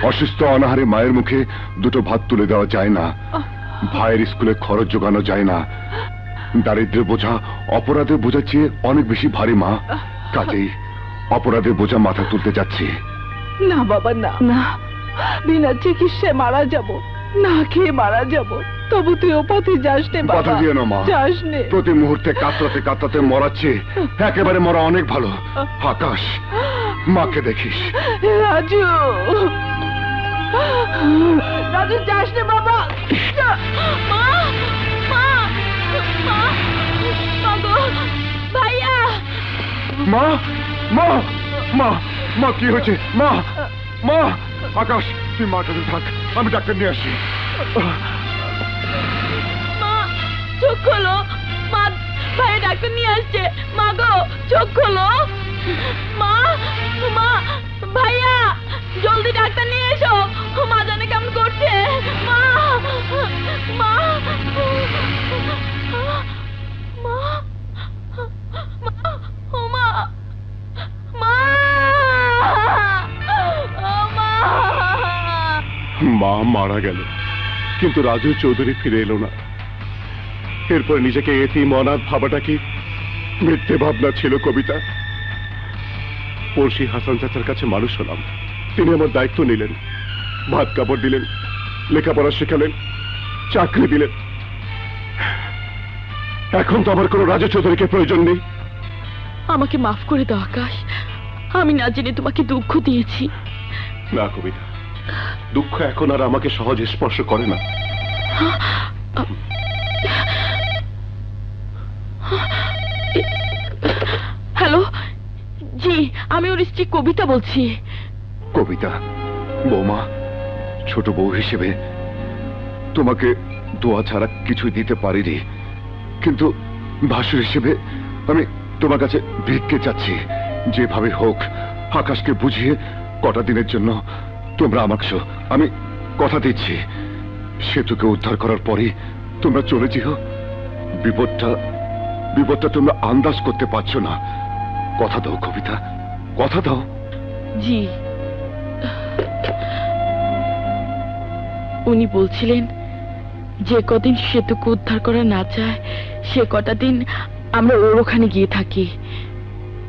অসুস্থ অনাহারে মায়ের মুখে দুটো ভাত তুলে দেওয়া যায় না, ভাইয়ের স্কুলে খরচ জোগানো যায় না। দারিদ্র্যের বোঝা অপরাধের বোঝা চেয়ে অনেক বেশি ভারী মা, কাজেই অপরাধের বোঝা মাথা তুলতে যাচ্ছি। না বাবা, না না, বিনা চিকিৎসায় মারা যাব, না খেয়ে মারা যাব, তবু তুই ও পথে যাস নে বাবা। কথা দিয়ে না মা, যাস নে। প্রতি মুহূর্তে কাতরাতে কাতরাতে মরাচ্ছে, একেবারে মরা অনেক ভালো। আকাশ, মাকে দেখিস। রাজু, রাজু যাস নে বাবা। মা, মা, মা, মা গো, ভাইয়া। মা, মা, মা, মা কি হয়েছে? মা, মা। আকাশ, তুই মার কাছে থাক, আমি ডাক্তার নিয়ে আসি। মা, চোখ খোলো। মা, ভাই ডাক্তার নিয়ে আসছে। মা গো, চোখ খোলো। মা, মা, ভাইয়া জলদি ডাক্তার নিয়ে এসো। মা জানে কেমন করছে। মা, মা, মা, মা, ও মা, মারা গেল, কিন্তু রাজু চৌধুরী ফিরে এলো না। এরপর নিজেকে এতিম অনাথ ভাবাটা কি মিথ্যে ভাবনা ছিল কবিতা? পড়শি হাসান চাচার কাছে মানুষ হলাম, তিনি আমার দায়িত্ব নিলেন, ভাত কাপড় দিলেন, লেখাপড়া শেখালেন, চাকরি দিলেন। এখন তো আমার কোনো রাজু চৌধুরীকে প্রয়োজন নেই। আমাকে মাফ করে দাও আকাশ, আমি না জেনে তোমাকে দুঃখ দিয়েছি। না কবিতা, দুঃখ এখন আর আমাকে সহজে স্পর্শ করে না। হ্যালো, জি আমি ওর স্ত্রী কবিতা বলছি। কবিতা বৌমা, ছোট বউ হিসেবে তোমাকে দোয়া ছাড়া কিছুই দিতে পারিনি, কিন্তু ভাসুর হিসেবে আমি তোমার কাছে ভিক্ষে চাচ্ছি। যেভাবে হোক আকাশকে বুঝিয়ে কটা দিনের জন্য তোমরা আমাকে, আমি কথা দিচ্ছি, সেতুকে উদ্ধার করার পরেই তোমরা চলে যেও। বিপদটা তোমরা আন্দাজ করতে পারছো না। কথা দাও কবিতা, কথা দাও। জি, উনি বলছিলেন যে কদিন সেতুকে উদ্ধার করা না চায় সে কটা দিন আমরা ওর ওখানে গিয়ে থাকি।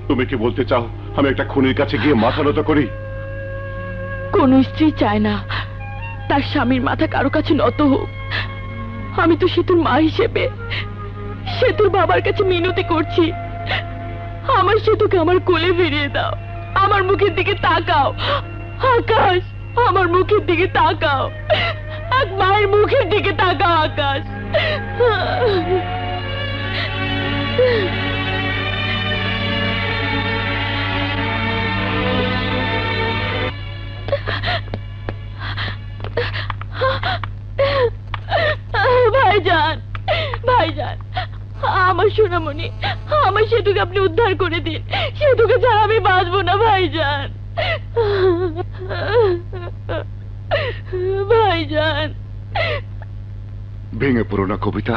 তুমি কি বলতে চাও আমি একটা খুনির কাছে গিয়ে মাথা নত করি? কোন স্ত্রী চায় না তার স্বামীর মাথা কারো কাছে নত হোক। আমি তো সেতুর মা হিসেবে সেতুর বাবার কাছে মিনতি করছি, আমার সেতুকে আমার কোলে ফিরিয়ে দাও। আমার মুখের দিকে তাকাও আকাশ, আমার মুখের দিকে তাকাও, এক মায়ের মুখের দিকে তাকাও আকাশ। ভাইজান, ভাইজান, আমার সোনামণি, আমার সেতুকে আপনি উদ্ধার করে দিন। সেতুকে ছাড়া আমি বাঁচবো না ভাইজান। ভাইজান, ভেঙে পড়ো না কবিতা,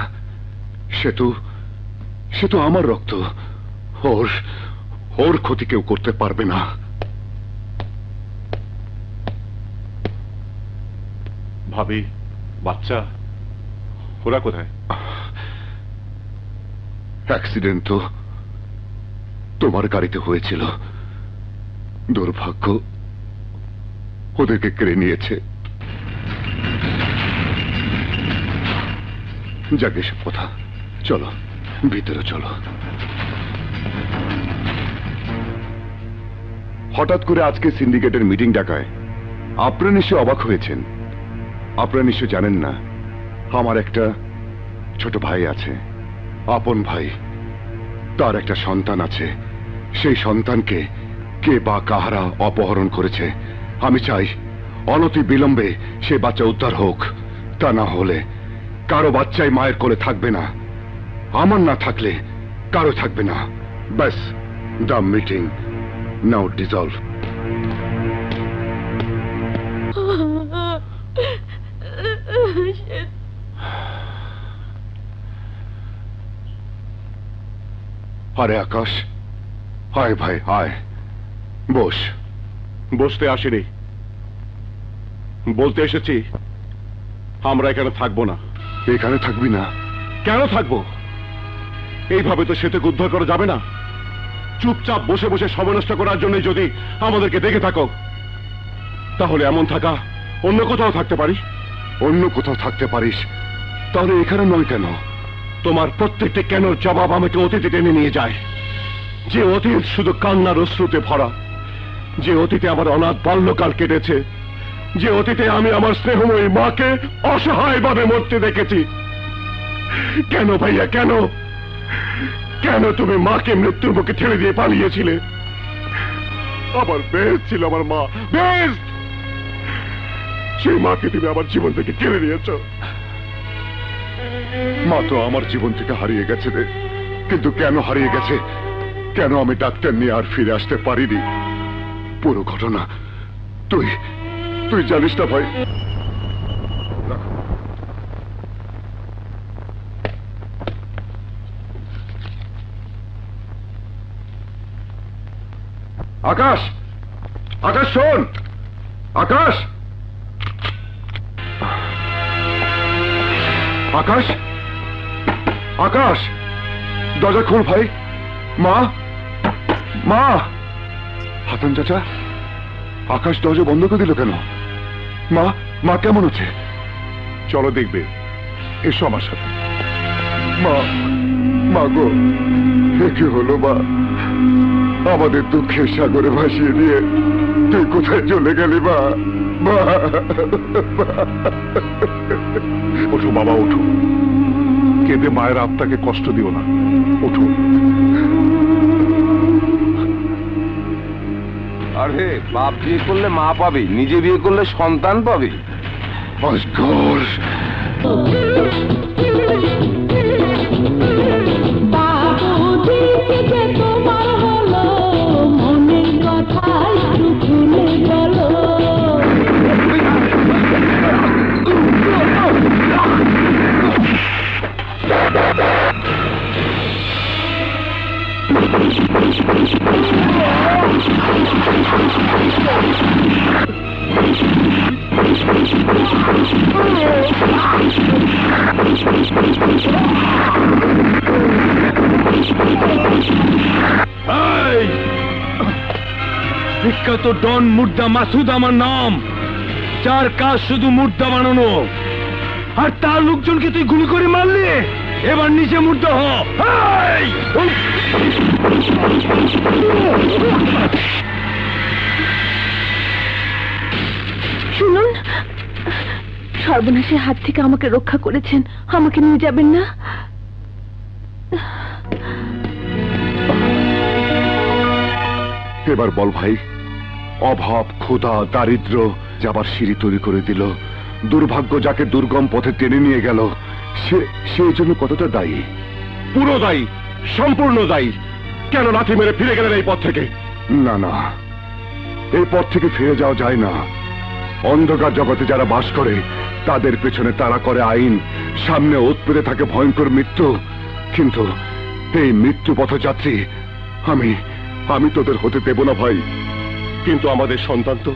সেতু আমার রক্ত, ওর ক্ষতি কেউ করতে পারবে না। ভাবি, বাচ্চা ওরা কোথায়? অ্যাক্সিডেন্ট তো তোমার গাড়িতে হয়েছিল, দুর্ভাগ্য ওদেরকে কেড়ে নিয়েছে। যাক এসব কথা, চলো ভিতরে চলো। হঠাৎ করে আজকে সিন্ডিকেটের মিটিং ডাকায় আপনারা নিশ্চয় অবাক হয়েছেন। আপনারা নিশ্চয় জানেন না আমার একটা ছোট ভাই আছে, আপন ভাই। তার একটা সন্তান আছে, সেই সন্তানকে কে বা কাহারা অপহরণ করেছে। আমি চাই অনতি বিলম্বে সে বাচ্চা উদ্ধার হোক, তা না হলে কারো বাচ্চাই মায়ের কোলে থাকবে না, আমার না থাকলে কারো থাকবে না। ব্যাস, দ্য মিটিং নাও ডিসলভ। আরে আকাশ, আয় ভাই আয়, বস। বসতে আসিনি, বলতে এসেছি আমরা এখানে থাকবো না। এখানে থাকবি না? কেন থাকবো? এইভাবে তো সেতুকে উদ্ধার করা যাবে না। চুপচাপ বসে বসে সময় নষ্ট করার জন্য যদি আমাদেরকে দেখে থাকো, তাহলে এমন থাকা অন্য কোথাও থাকতে পারি। অন্য কোথাও থাকতে পারিস, তাহলে এখানে নয় কেন? তোমার প্রত্যেকটি কেনর জবাব আমাকে অতীতে টেনে নিয়ে যায়। যে অতীত শুধু কান্নার অশ্রুতে ভরা, যে অতীতে আমার অনাথ বাল্যকাল কেটেছে, যে অতীতে আমি আমার স্নেহময়ী মাকে অসহায়ভাবে মরতে দেখেছি। কেন ভাইয়া, কেন কেন তুমি মাকে মৃত্যুর মুখে ঠেলে দিয়ে পালিয়েছিলে? আমার বেস্ট ছিল আমার মা, বেস্ট। সেই মাকে তুমি আমার জীবন থেকে কেড়ে নিয়েছ। মা তো আমার জীবন থেকে হারিয়ে গেছে রে, কিন্তু কেন হারিয়ে গেছে, কেন আমি ডাক্তার নিয়ে আর ফিরে আসতে পারিনি, পুরো ঘটনা তুই জানিস না ভাই। আকাশ, আকাশ শোন, আকাশ। আকাশ, আকাশ, দরজা খোল ভাই। মা, মা। হাসান চাচা, আকাশ দরজা বন্ধ করে দিল কেন? মা, মা কেমন আছে? চলো দেখবে, এসো আমার সাথে। মা, মা গো, এ কি হলো মা? আমাদের দুঃখের সাগরে ভাসিয়ে দিয়ে তুই কোথায় চলে গেলি মা? মা, ওঠো বাবা, ওঠো। কেঁদে মায়ের আত্মাকে কষ্ট দিও না, ওঠো। আরে বাপ বিয়ে করলে মা পাবে, নিজে বিয়ে করলে সন্তান পাবে। বিখ্যাত ডন মুর্দা মাসুদ আমার নাম, যার কাজ শুধু মুর্দা বানানো। আর তার লোকজনকে তুই গুলি করে মারলি, এবার নিচে মুর্দা হ। শুনুন, সর্বনাশের হাত থেকে আমাকে রক্ষা করেছেন, আমাকে নিয়ে যাবেন না? এবার বল ভাই, অভাব, ক্ষুধা, দারিদ্র যাবার সিঁড়ি তৈরি করে দিল, দুর্ভাগ্য যাকে দুর্গম পথে টেনে নিয়ে গেল, সে জন্য কতটা দায়ী? পুরো দায়ী, সম্পূর্ণ দায়ী। কেন লাথি মেরে ফিরে গেলেন এই পথ থেকে? না না, এই পথ থেকে ফিরে যাওয়া যায় না। অন্ধকার জগতে যারা বাস করে তাদের পেছনে তারা করে আইন, সামনে ওত পেতে থাকে ভয়ঙ্কর মৃত্যু। কিন্তু এই মৃত্যু পথযাত্রী আমি তোদের হতে দেব না ভাই। কিন্তু আমাদের সন্তান তো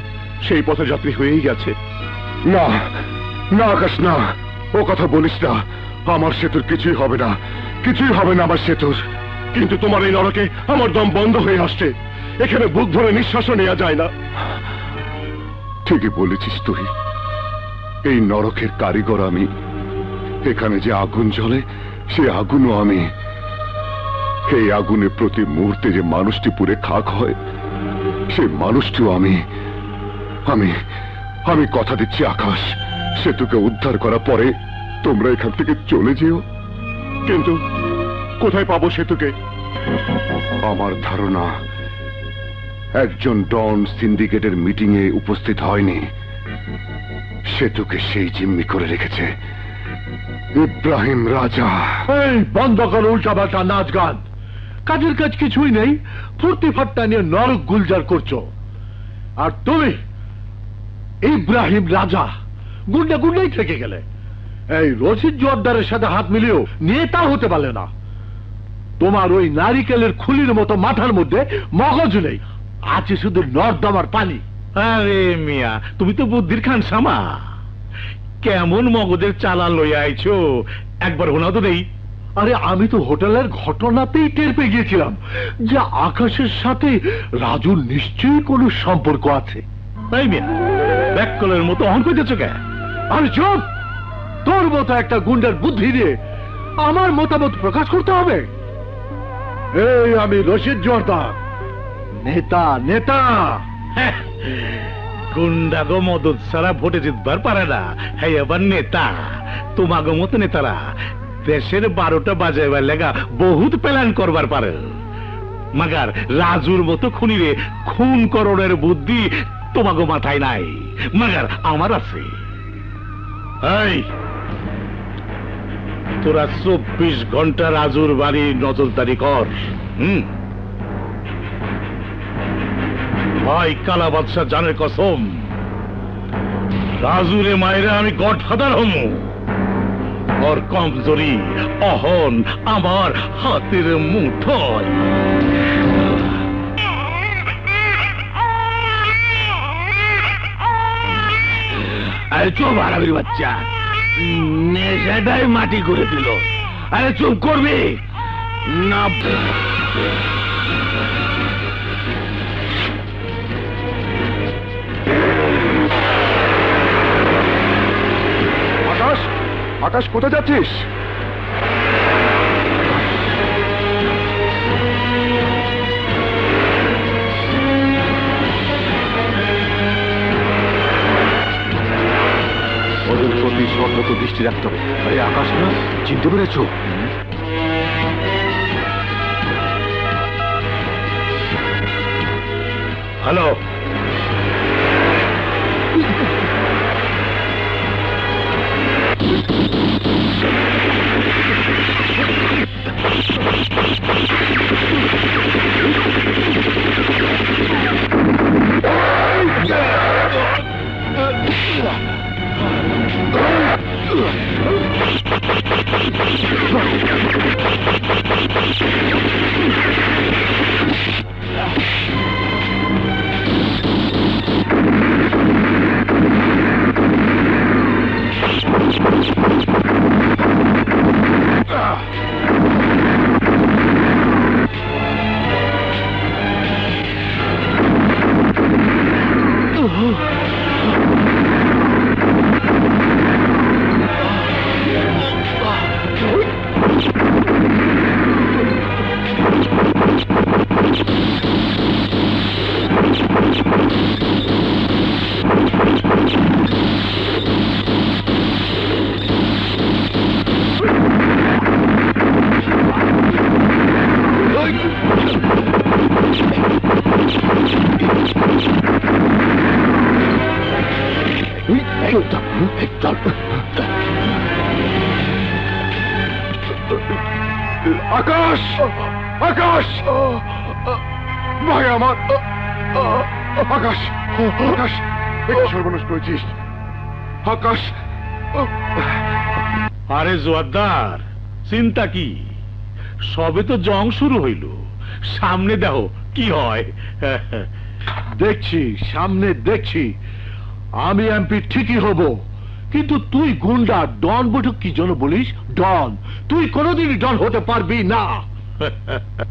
সেই পথযাত্রী হয়েই গেছে। না না আকাশ, না, ও কথা বলিস না। আমার সেতুর কিছুই হবে না, কিছুই হবে না আমার সেতুর। কিন্তু তোমার এই নরকে আমার দম বন্ধ হয়ে আসছে, এখানে বুক ভরে নিঃশ্বাসও নেওয়া যায় না। ঠিকই বলেছিস তুই, এই নরকের কারিগর আমি। এখানে যে আগুন জ্বলে সে আগুনও আমি। এই আগুনে প্রতি মুহূর্তে যে মানুষটি পুড়ে খাক হয় সে মানুষটিও আমি। আমি আমি কথা দিচ্ছি আকাশ, সেতুকে উদ্ধার করার পরে তোমরা এখান থেকে চলে যেও। কিন্তু কোথায় পাবো সেতুকে? আমার ধারণা একজন ডন সিন্ডিকেটের মিটিং এ উপস্থিত হয়নি, সেতুকে সেই জিম্মি করে রেখেছে ইব্রাহিম রাজা। এই বন্ধ করো উল্টাপাল্টা নাচ গান, কাজের কাজ কিছুই নেই, ফুর্তি ফাট্টা নিয়ে নরক গুলজার করছো। আর তুমি ইব্রাহিম রাজা গুন্ডাই থেকে গেলে। এই রশিদ জোয়ারদারের সাথে হাত মিলিয়েও নেতা হতে পারলে না। তোমার ওই নারিকেলের খুলির মতো মাথার মধ্যে মগজ নেই, আছে শুধু নর্দমার পানি। আরে মিয়া, তুমি তো বুদ্ধির খান সামা, কেমন মগজের চালা লইয়া আইছো একবার হোনা তো নেই। আরে আমি তো হোটেলের ঘটনাতেই টের পেয়ে গিয়েছিলাম যে আকাশের সাথে রাজুর নিশ্চয়ই কোনো সম্পর্ক আছে। তাই মিয়া, ব্যাককলের মতো অহন কইতেছ কে? আরে চুপ, তোর মতো একটা গুন্ডার বুদ্ধি দিয়ে আমার মতামত প্রকাশ করতে হবে? এই আমি রশিদ জোয়ারদার, নেতা নেতা। গুন্ডা গো মদত ছাড়া ভোটে জিতবার পারে না, হ্যাঁ আবার নেতা। তোমাগো মতো নেতারা দেশের 12টা বাজাইবার লেগা বহুত প্ল্যান করবার পারে, মাগার রাজুর মতো খুনিরে খুন করণের বুদ্ধি তোমাগো মাথায় নাই, মাগার আমার আছে। এই তোরা 24 ঘন্টা রাজুর বাড়ি নজরদারি কর। ভাই কালা বাদশাহ জানের কসম, রাজুরে মায়েরা আমি গডফাদার হমু। ওর কমজোরি অহন আমার হাতের মুঠোয়। আরে চো বাড়াবির বাচ্চা, নেশাটাই মাটি করে দিল। আরে চুপ করবি না? আকাশ, আকাশ কোথায় যাচ্ছিস? ওদের প্রতি সতর্ক দৃষ্টি রাখতে হবে। আরে আকাশ না, চিনতে পেরেছো? হ্যালো, আকাশ, আকাশ, ভাই আমার, আকাশ, আকাশ, একটু সর্বনাশ করেছিস আকাশ। আরে জোয়ারদার, চিন্তা কি? সবে তো জং শুরু হইল, সামনে দেখো কি হয়। দেখছি, সামনে দেখছি। আমি এমপি ঠিকই হব, কিন্তু তুই গুন্ডা ডন বৈঠক কি জন্য বলিস? ডন তুই কোনোদিনই ডন হতে পারবি না।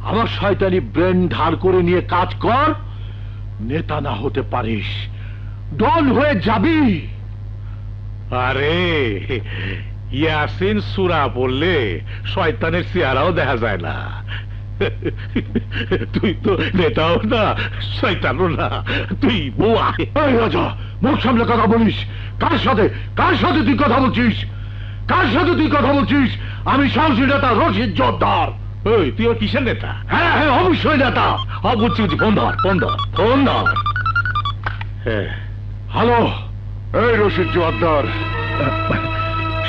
আমার শয়তানি ব্রেন ধার করে নিয়ে কাজ কর, নেতা না হতে পারিস, ডন হয়ে যাবি। আরে ইয়াসিন সূরা পড়লে শয়তানের চেহারাও দেখা যায় না। তুই তো নেতাও না, শয়তানও না, তুই বোয়া। এই রাজা, মুখ সামলে কথা বলিস। কার সাথে, কার সাথে তুই কথা বলছিস? কার সাথে তুই কথা বলছিস? আমি সাহসী নেতা রশিদ জোরদার। ওই তুই ওর কিসের নেতা? হ্যাঁ হ্যাঁ, অবশ্যই নেতা। বুঝছি বুঝছি, ফোন ধর, ফোন ধর, ফোন ধর। হ্যাঁ, হ্যালো, এই রশিদ জোয়ারদার।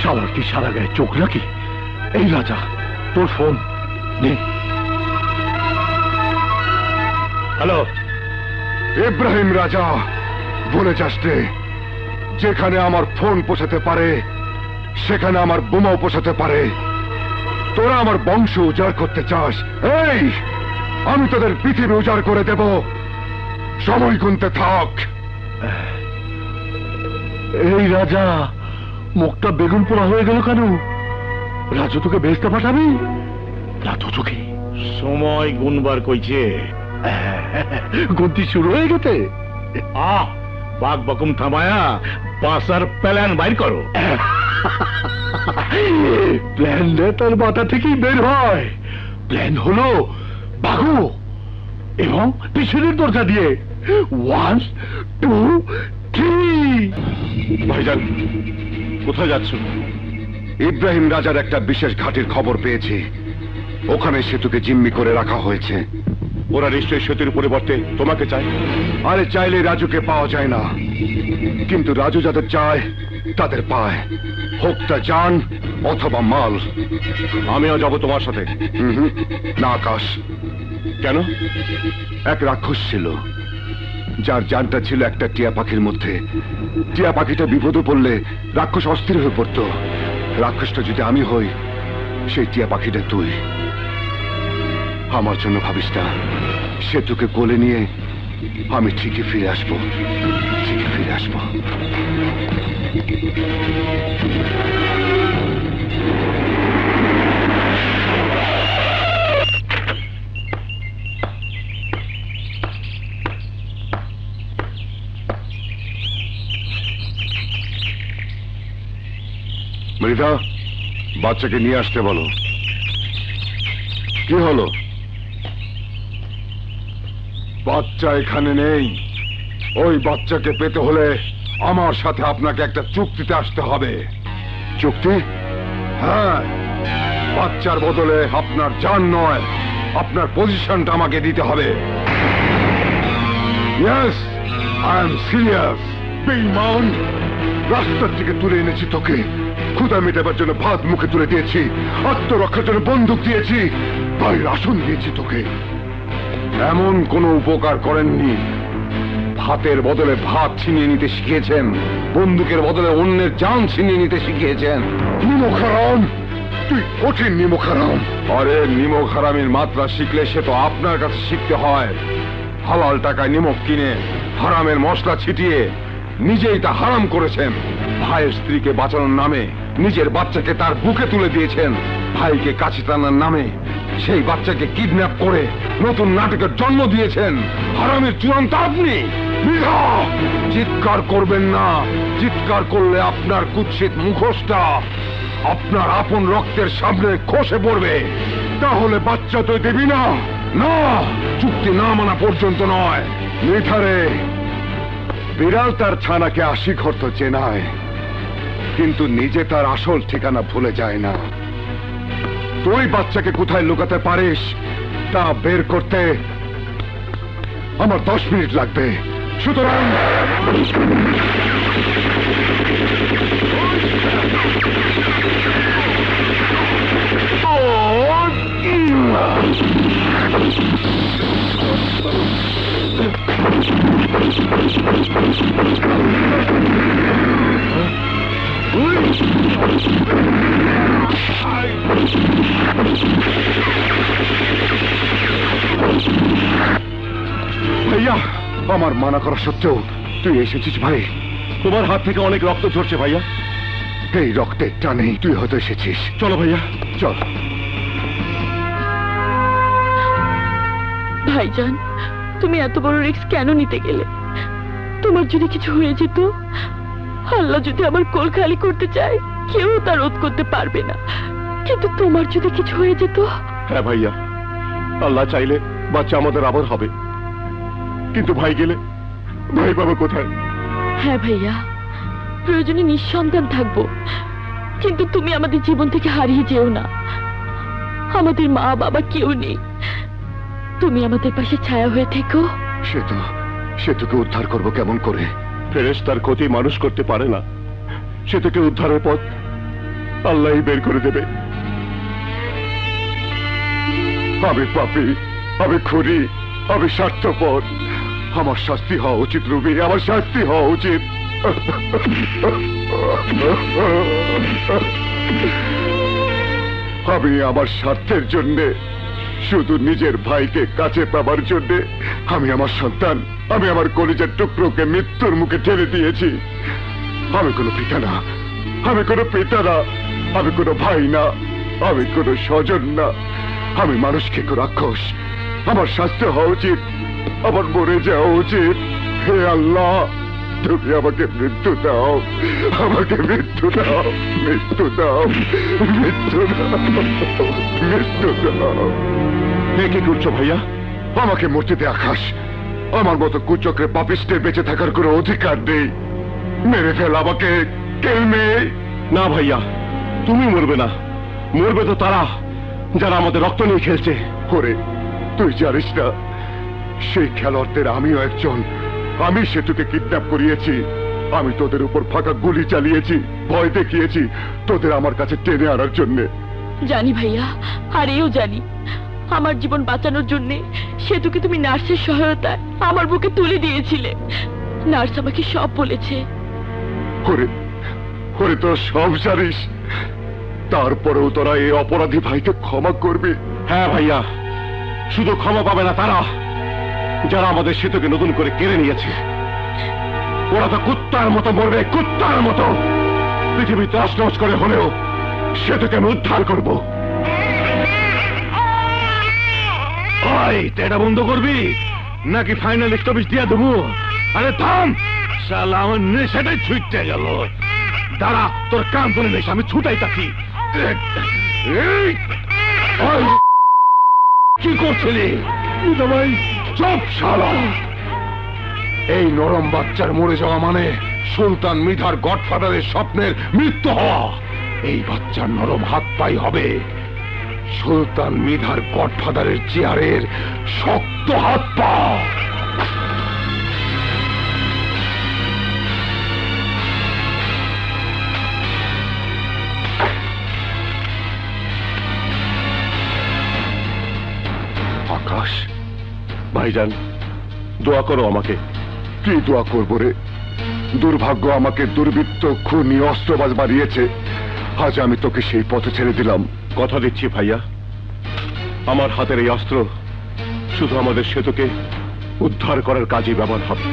শালার কি সারা গায়ে চোখ নাকি? এই রাজা, তোর ফোন নে। হ্যালো, ইব্রাহিম রাজা, বলে যাসতে, যেখানে আমার ফোন পৌঁছাতে পারে সেখানে আমার বোমাও পৌঁছাতে পারে। তোরা আমার বংশ উজাড় করতে চাস? এই, আমি তোদের পৃথিবী উজাড় করে দেব। সময় গুনতে থাক। এই রাজা, মুখটা বেগুন পোড়া হয়ে গেল কেন? রাজু তোকে বেচতে পাঠাবি? রাজু তোকে সময় গুনবার কইছে। গন্তি শুরু হয়ে গেছে। বাঘ বকুম থামায়া বাসার প্ল্যান বাইর করো। প্ল্যান তার মাথা থেকেই বের হয়। প্ল্যান হলো বাঘু এবং পিছনের দরজা দিয়ে 1 2 3। ভাইজান, কোথায় যাচ্ছ? ইব্রাহিম রাজার একটা বিশেষ ঘাটির খবর পেয়েছি, ওখানে সেতুকে জিম্মি করে রাখা হয়েছে। ওরা নিশ্চয়ই সেতুর পরিবর্তে তোমাকে চায়। আরে চাইলে রাজুকে পাওয়া যায় না, কিন্তু রাজু যাদের চায় তাদের পায়, হোক তা জান অথবা মাল। আমিও যাব তোমার সাথে। না আকাশ। কেন? এক রাক্ষস ছিল, যার জানটা ছিল একটা টিয়া পাখির মধ্যে। টিয়া পাখিটা বিপদে পড়লে রাক্ষস অস্থির হয়ে পড়তো। রাক্ষসটা যদি আমি হই, সেই টিয়া পাখিটা তুই। আমার জন্য ভাবিস না, সেতুকে কোলে নিয়ে আমি ঠিকই ফিরে আসবো, ঠিকই ফিরে আসবো। মৃধা, বাচ্চাকে নিয়ে আসতে বলো। কি হলো? বাচ্চা এখানে নেই। ওই বাচ্চাকে পেতে হলে আমার সাথে আপনাকে একটা চুক্তিতে আসতে হবে। চুক্তি? হ্যাঁ, বাচ্চার বদলে আপনার জান নয়, আপনার পজিশনটা আমাকে দিতে হবে। Yes, I am serious. বেঈমান, রাস্তার থেকে তুলে এনেছি তোকে, ক্ষুধা মেটাবার জন্য ভাত মুখে তুলে দিয়েছি, আত্মরক্ষার জন্য বন্দুক দিয়েছি, বাড়ির আসন দিয়েছি তোকে। এমন কোনো উপকার করেননি। ভাতের বদলে ভাত ছিনিয়ে নিতে শিখিয়েছেন, বন্দুকের বদলে অন্যের জান ছিনিয়ে নিতে শিখিয়েছেন। নিমক হারাম, তুই কঠিন নিমক হারাম। আরে নিমক হারামের মাত্রা শিখলে সে তো আপনার কাছে শিখতে হয়। হালাল টাকায় নিমক কিনে হারামের মশলা ছিটিয়ে নিজেই তা হারাম করেছেন। ভাইয়ের স্ত্রীকে বাঁচানোর নামে নিজের বাচ্চাকে তার বুকে তুলে দিয়েছেন। ভাইকে কাছে টানার নামে সেই বাচ্চাকে কিডন্যাপ করে নতুন নাটকের জন্ম দিয়েছেন। হারামের চূড়ান্ত আপনি। মৃধা, চিৎকার করবেন না। চিৎকার করলে আপনার কুৎসিত মুখোশটা আপনার আপন রক্তের সামনে খসে পড়বে। তাহলে বাচ্চা তো দেবি না। না, চুক্তি না মানা পর্যন্ত নয়। মৃধারে, বিড়াল তার ছানাকে 80 ঘর তো চেনায়, কিন্তু নিজে তার আসল ঠিকানা ভুলে যায় না। তুই বাচ্চাকে কোথায় লুকাতে পারিস তা বের করতে আমার 10 মিনিট লাগবে। সুতরাং ভাইয়া, আমার মানা করা সত্ত্বেও তুই এসেছিস ভাই। তোমার হাত থেকে অনেক রক্ত ঝরছে ভাইয়া। এই রক্তের টানেই তুই হয়তো এসেছিস। চলো ভাইয়া, চল। ভাইজান, তুমি এত বড় রিস্ক কেন নিতে গেলে? তোমার যদি কিছু হয়ে যেত, আল্লাহ যদি আমার কোল খালি করতে চায়, কেউ তা রোধ করতে পারবে না। কিন্তু তোমার যদি কিছু হয়ে যেত? হ্যাঁ ভাইয়া, আল্লাহ চাইলে বাচ্চা আমাদের আবার হবে, কিন্তু ভাই গেলে ভাই বাবা কোথায়? হ্যাঁ ভাইয়া, প্রয়োজনে নিঃসন্তান থাকবো, কিন্তু তুমি আমাদের জীবন থেকে হারিয়ে যেও না। আমাদের মা বাবা কেউ নেই, তুমি আমাদের পাশে ছায়া হয়ে থেকো। সে তোকে উদ্ধার করবো কেমন করে? ফেরেশতার ক্ষতি মানুষ করতে পারে না, সে তোকে উদ্ধারের পথ আল্লাহই বের করে দেবে। আমি পাপী, আমি খুনি, আমি স্বার্থপর। আমার শাস্তি হওয়া উচিত রুবি, আমার শাস্তি হওয়া উচিত। আমি আমার স্বার্থের জন্য, শুধু নিজের ভাইকে কাছে পাবার জন্য আমি আমার সন্তান, আমি আমার কলিজার টুকরোকে মৃত্যুর মুখে ঠেলে দিয়েছি। আমি কোনো পিতা না, আমি কোনো পিতা না, আমি কোনো ভাই না, আমি কোনো স্বজন না, আমি মানুষ খেকো রাক্ষস। আমার শাস্তি হওয়া উচিত, আমার মরে যাওয়া উচিত। হে আল্লাহ, তুমি আমাকে মৃত্যু দাও, আমাকে মৃত্যু দাও, মৃত্যু দাও, মৃত্যু দাও, মৃত্যু দাও। কি করছো ভাইয়া? আমাকে মরতে দে আকাশ। আমার মতো কুচক্রে পাপিষ্টের বেঁচে থাকার কোনো অধিকার নেই। মেরে ফেল আমাকে, কেউ নেই। না ভাইয়া, তুমি মরবে না, মরবে তো তারা যারা আমাদের রক্ত নিয়ে খেলছে। ওরে, তুই জানিস না সেই খেলোয়াড়দের আমিও একজন। আমি সেতুকে কিডন্যাপ করিয়েছি, আমি তোদের উপর ফাঁকা গুলি চালিয়েছি, ভয় দেখিয়েছি তোদের আমার কাছে টেনে আনার জন্য। জানি ভাইয়া, আর এও জানি আমার জীবন বাঁচানোর জন্য সেতুকে তুমি নার্সের সহায়তায় আমার বুকে তুলে দিয়েছিলে। নার্স আমাকে সব বলেছে। ওরে, তোরা সব জানিস, তারপরেও তোরা এই অপরাধী ভাইকে ক্ষমা করবি? হ্যাঁ ভাইয়া, শুধু ক্ষমা পাবে না তারা যারা আমাদের সেতুকে নতুন করে কেড়ে নিয়েছে। ওরা তো কুত্তার মতো মরবে, কুত্তার মতো। পৃথিবী তছনছ করে হলেও সেতুকে আমি উদ্ধার করব। এটা বন্ধ করবি নাকি ফাইনাল স্টপেজ দিয়ে দেবো? আরে থাম, শালা আমার নেশাটাই ছুটতে গেল। দাঁড়া, তোর কান ধরে নেশা আমি ছুটাই থাকি। কি করছিলি ভাই? চুপ শালা! এই নরম বাচ্চার মরে যাওয়া মানে সুলতান মৃধার গডফাদারের স্বপ্নের মৃত্যু হওয়া। এই বাচ্চার নরম হাত পাই হবে সুলতান মৃধার গডফাদারের চেয়ারের শক্ত হাত পা। আকাশ ভাইজান, দোয়া করো আমাকে। কি দোয়া করবো রে? দুর্ভাগ্য আমাকে দুর্বৃত্ত খুনি অস্ত্রবাজ বাড়িয়েছে। আজ আমি তোকে সেই পথে ছেড়ে দিলাম। কথা দিচ্ছি ভাইয়া, আমার হাতের এই অস্ত্র শুধু আমাদের সেতুকে উদ্ধার করার কাজে ব্যবহার হবে।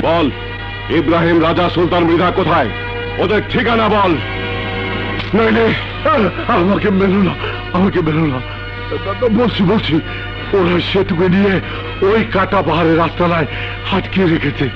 বল, ইব্রাহিম রাজা সুলতান মৃধা কোথায়? ওদের ঠিকানা বল। নইলে আমাকে মেলো না, আমাকে মেলো না। বলছি ওরা সেতুকে নিয়ে ওই কাটা পাহাড়ের রাস্তায় আটকে রেখেছে।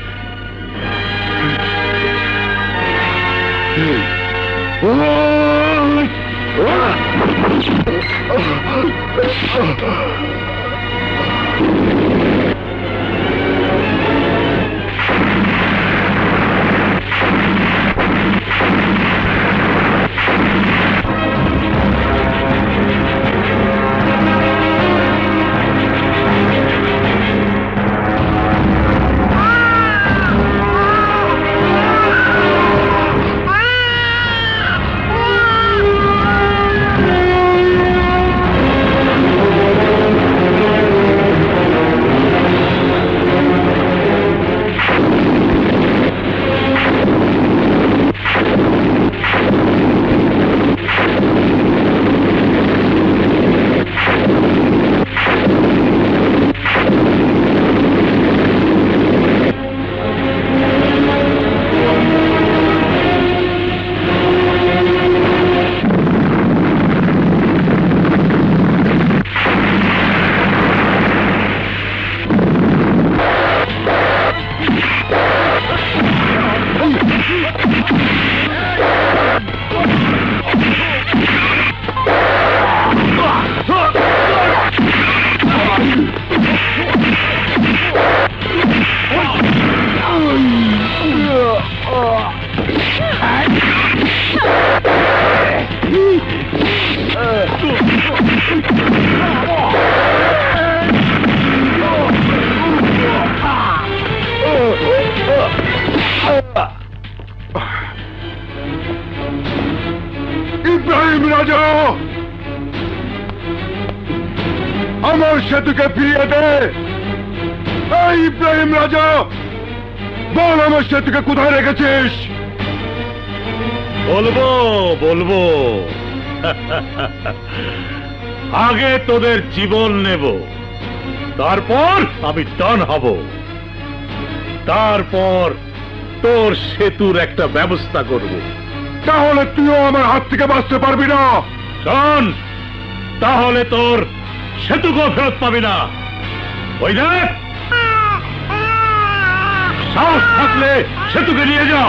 ইব্রাহিম রাজা, আমার সেতুকে ফিরিয়ে দে। এই ইব্রাহিম রাজা, বল আমার সেতুকে কোথায় রেখেছিস? বলবো আগে তোদের জীবন নেব, তারপর আমি ডান হব, তারপর তোর সেতুর একটা ব্যবস্থা করব। তাহলে তুইও আমার হাত থেকে বাঁচতে পারবি না। শোন, তাহলে তোর সেতুকেও ফেরত পাবি না। ওই দেখ, সাহস থাকলে সেতুকে নিয়ে যা।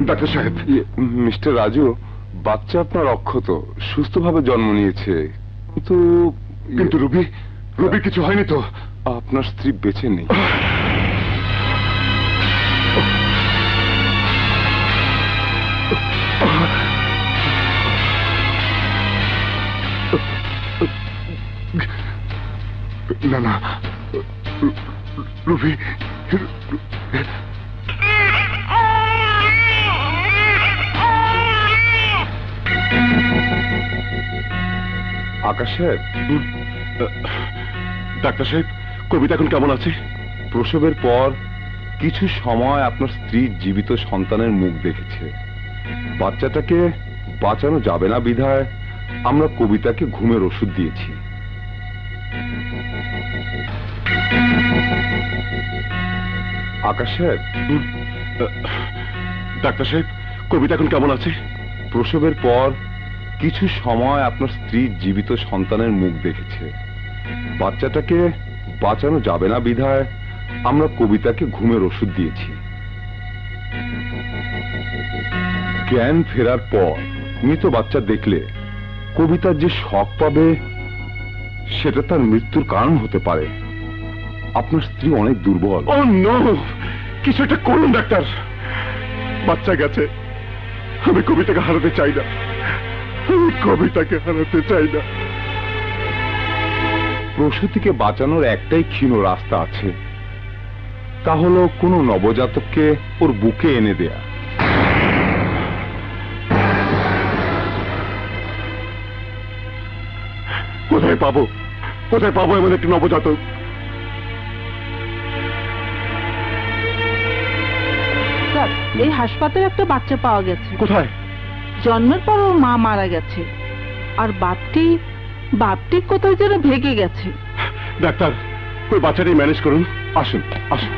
ডাক্তার সাহেব, মিস্টার রাজু, বাচ্চা আপনার অক্ষত, সুস্থভাবে জন্ম নিয়েছে, কিন্তু কিন্তু রুবি কিছু হয়নি তো? আপনার স্ত্রী বেঁচে নেই। না না, রুবি আকাশ সাহেব, ডাক্তার সাহেব, কবিতা এখন কেমন আছে? প্রসবের পর কিছু সময় আপনার স্ত্রী জীবিত সন্তানের মুখ দেখেছে। বাচ্চাটাকে বাঁচানো যাবে না বিধায় আমরা কবিতাকে ঘুমের ওষুধ দিয়েছি। আকাশ সাহেব, ডাক্তার সাহেব, কবিতা এখন কেমন আছে? প্রসবের পর কিছু সময় আপনার স্ত্রী জীবিত সন্তানের মুখ দেখেছে। বাচ্চাটাকে বাঁচানো যাবে না বিধায় আমরা কবিতাকে ঘুমের ওষুধ দিয়েছি। জ্ঞান ফেরার পর মৃত বাচ্চা দেখলে কবিতার যে শক পাবে সেটা তার মৃত্যুর কারণ হতে পারে। আপনার স্ত্রী অনেক দুর্বল। ও নো, কিছু একটা করুন ডাক্তার। বাচ্চা গেছে, আমি কবিতাকে হারাতে চাই না, আমি কবিতাকে হারাতে চাই না। প্রসূতিকে বাঁচানোর একটাই ক্ষীণ রাস্তা আছে, তা হলো কোনো নবজাতককে ওর বুকে এনে দেয়া। কোথায় পাবো এমন একটি নবজাতক? এই হাসপাতালে একটা বাচ্চা পাওয়া গেছে। কোথায়? জন্মের পর ওর মা মারা গেছে, আর বাপটি কোথায় যেন ভেগে গেছে। ডাক্তার, ওই বাচ্চাটাই ম্যানেজ করুন। আসুন আসুন।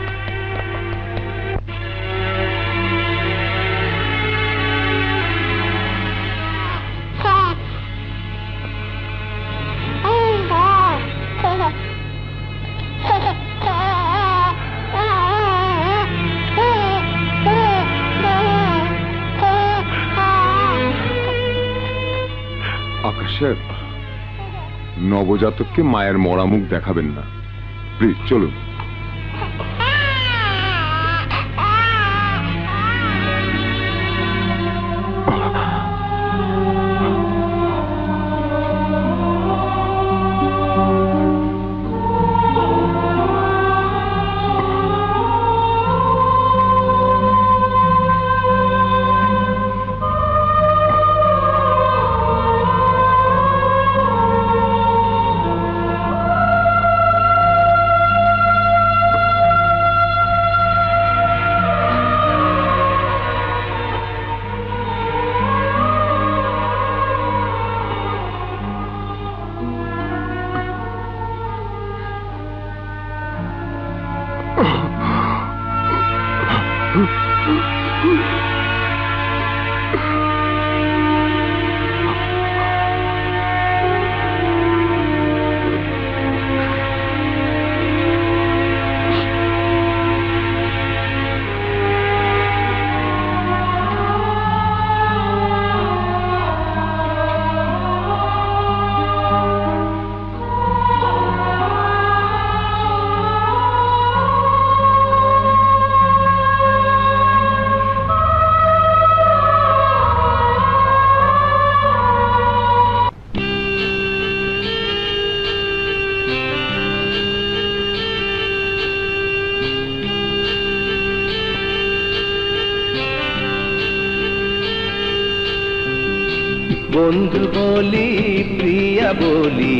আকাশের নবজাতককে মায়ের মরা মুখ দেখাবেন না, প্লিজ চলুন। বন্ধু বলি প্রিয়া বলি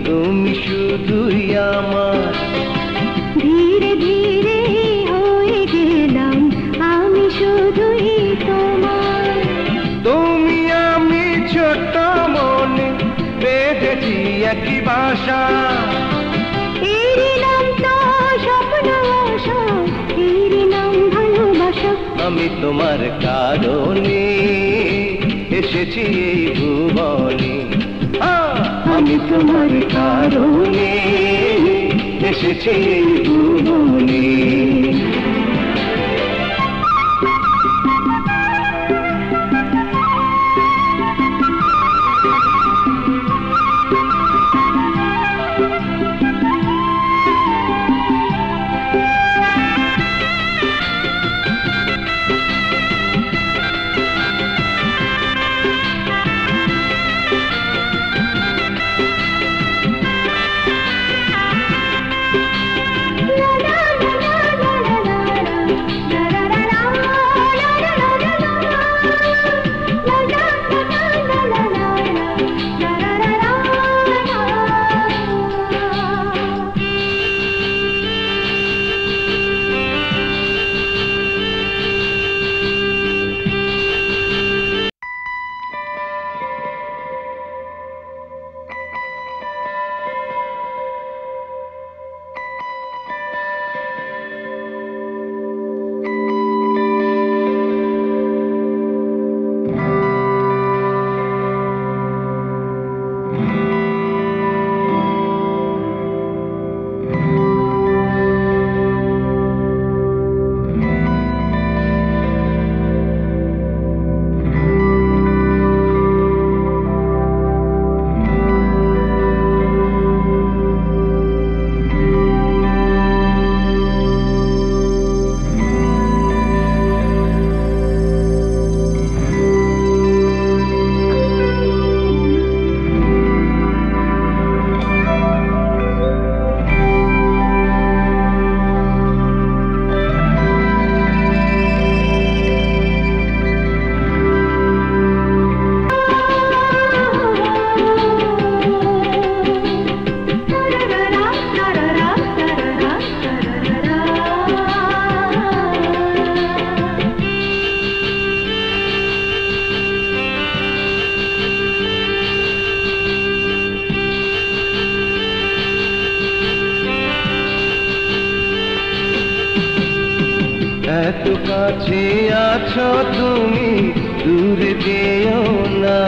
তুমি শুধুই আমার, ধীরে ধীরে হয়ে গেলাম আমি শুধুই তোমার। তুমি আমি ছোট মনে বেঁধেছি একই বাসা, এরই নাম তো স্বপ্ন আশা, এরই নাম ভালোবাসা। আমি তোমার কারণে এসেছি এই ভুবনে, আমি তোমার কারণে এসেছি এই ভুবনে। এত কাছে আছো তুমি, দূরে যেও না,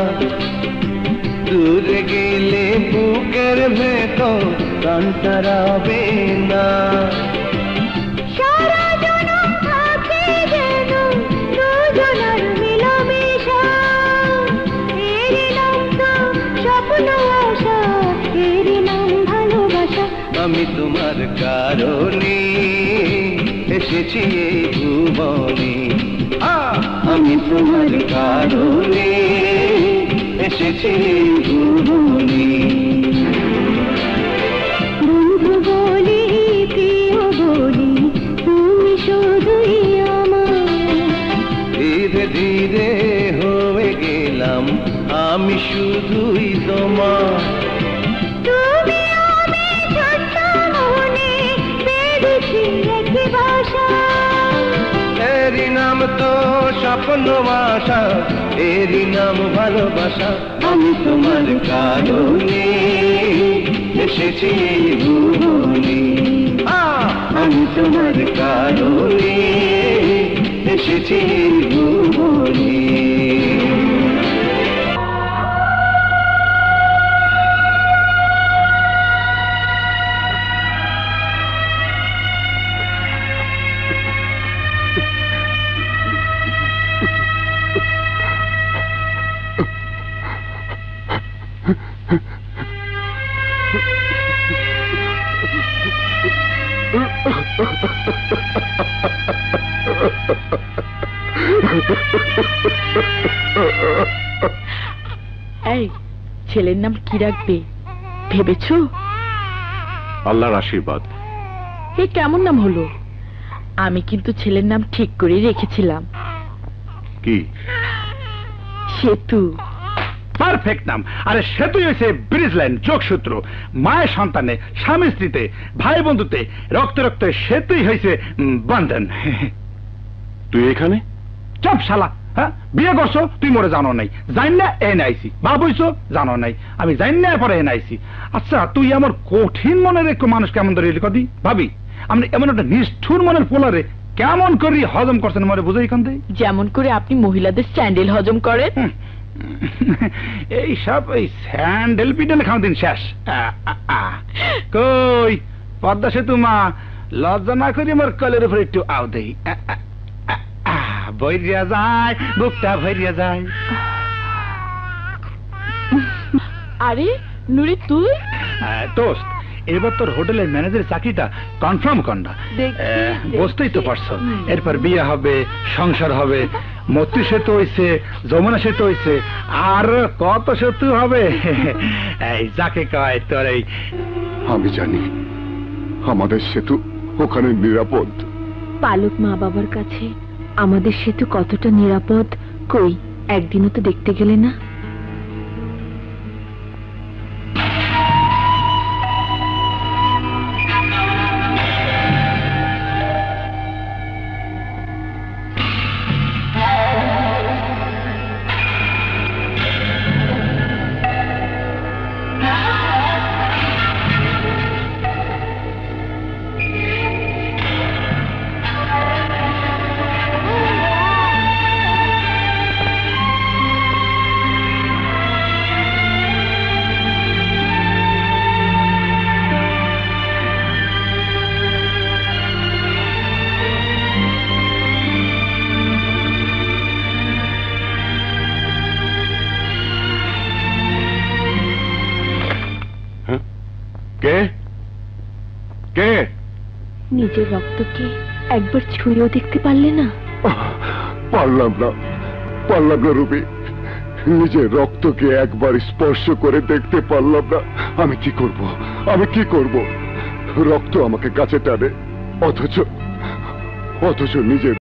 দূরে গেলে বুকের ভেতর প্রাণটা রবে না। সারা জনম থাকে যেন দুজনের মিলামেশা, এরই নাম তো আমি তোমার কারণে এসেছি এই ভুবনে, আমি তোমার কারণে এসেছি এই ভুবনে। বন্ধু বলি প্রিয় বলি তুমি শুধুই আমার, ধীরে ধীরে হয়ে গেলাম আমি শুধুই তোমার। তুমি আমি ছোট্ট মনে বেঁধেছি একটি ভাষা, এরই নাম তো স্বপ্ন আশা, এরই নাম ভালোবাসা। আমি তোমার কারণে এসেছি এই ভুবনে, আমি তোমার কারণে এসেছি এই ভুবনে। এই ছেলের নাম কি রাখবে ভেবেছো? আল্লাহর আশীর্বাদ। এ কেমন নাম হলো? আমি কিন্তু ছেলের নাম ঠিক করে রেখেছিলাম। কি? সেতু। পারফেক্ট নাম। আরে সেতুই হয়েছে ব্রিজ লাইন, যোগসূত্র। মায়ের সন্তানে, স্বামী স্ত্রীতে, ভাই বন্ধুতে, রক্তে রক্তে সেতুই হয়েছে বন্ধন। তুই এখানে? চপ শালা, হ্যাঁ বিয়ে করছো তুই মোরে জানো নাই, জান না এনে আইছি। বাপ হইছো জানো নাই, আমি জান না পরে এনে আইছি। আচ্ছা তুই আমার কঠিন মনের একটু মানুষ কেমন ধরে কদি ভাবি, আপনি এমন একটা নিষ্ঠুর মনের পোলারে কেমন করি হজম করছেন মরে বুঝে এখান থেকে? যেমন করে আপনি মহিলাদের স্যান্ডেল হজম করেন। এই সব এই স্যান্ডেল পিডেল খাওয়া দিন শেষ। কই পদ্মা সেতু মা, লজ্জা না করি আমার কলের উপরে একটু আও দেই। ভরিয়া যায় বুকটা ভরিয়া যায়। আরে নুরি তুই? দোস্ত এবার তোর হোটেলের ম্যানেজারের চাকরিটা কনফার্ম কর না। বুঝতেই তো পারছো, এরপর বিয়ে হবে, সংসার হবে, মৈত্রী সেতু হয়েছে, যমুনা সেতু হয়েছে, আর কত সেতু হবে। এই যাকে কয় তোর এই। আমি জানি আমাদের সেতু ওখানে নিরাপদ। পালক মা বাবার কাছে আমাদের সেতু কতটা নিরাপদ কই একদিনও তো দেখতে গেলে না। কে কে? নিজের রক্তকে একবার ছুঁয়েও দেখতে পারলে না? পারলাম না, পারলাম না রুবি, নিজের রক্তকে একবার স্পর্শ করে দেখতে পারলাম না। আমি কি করব, আমি কি করব? রক্ত আমাকে কাছে টানে, অথচ নিজের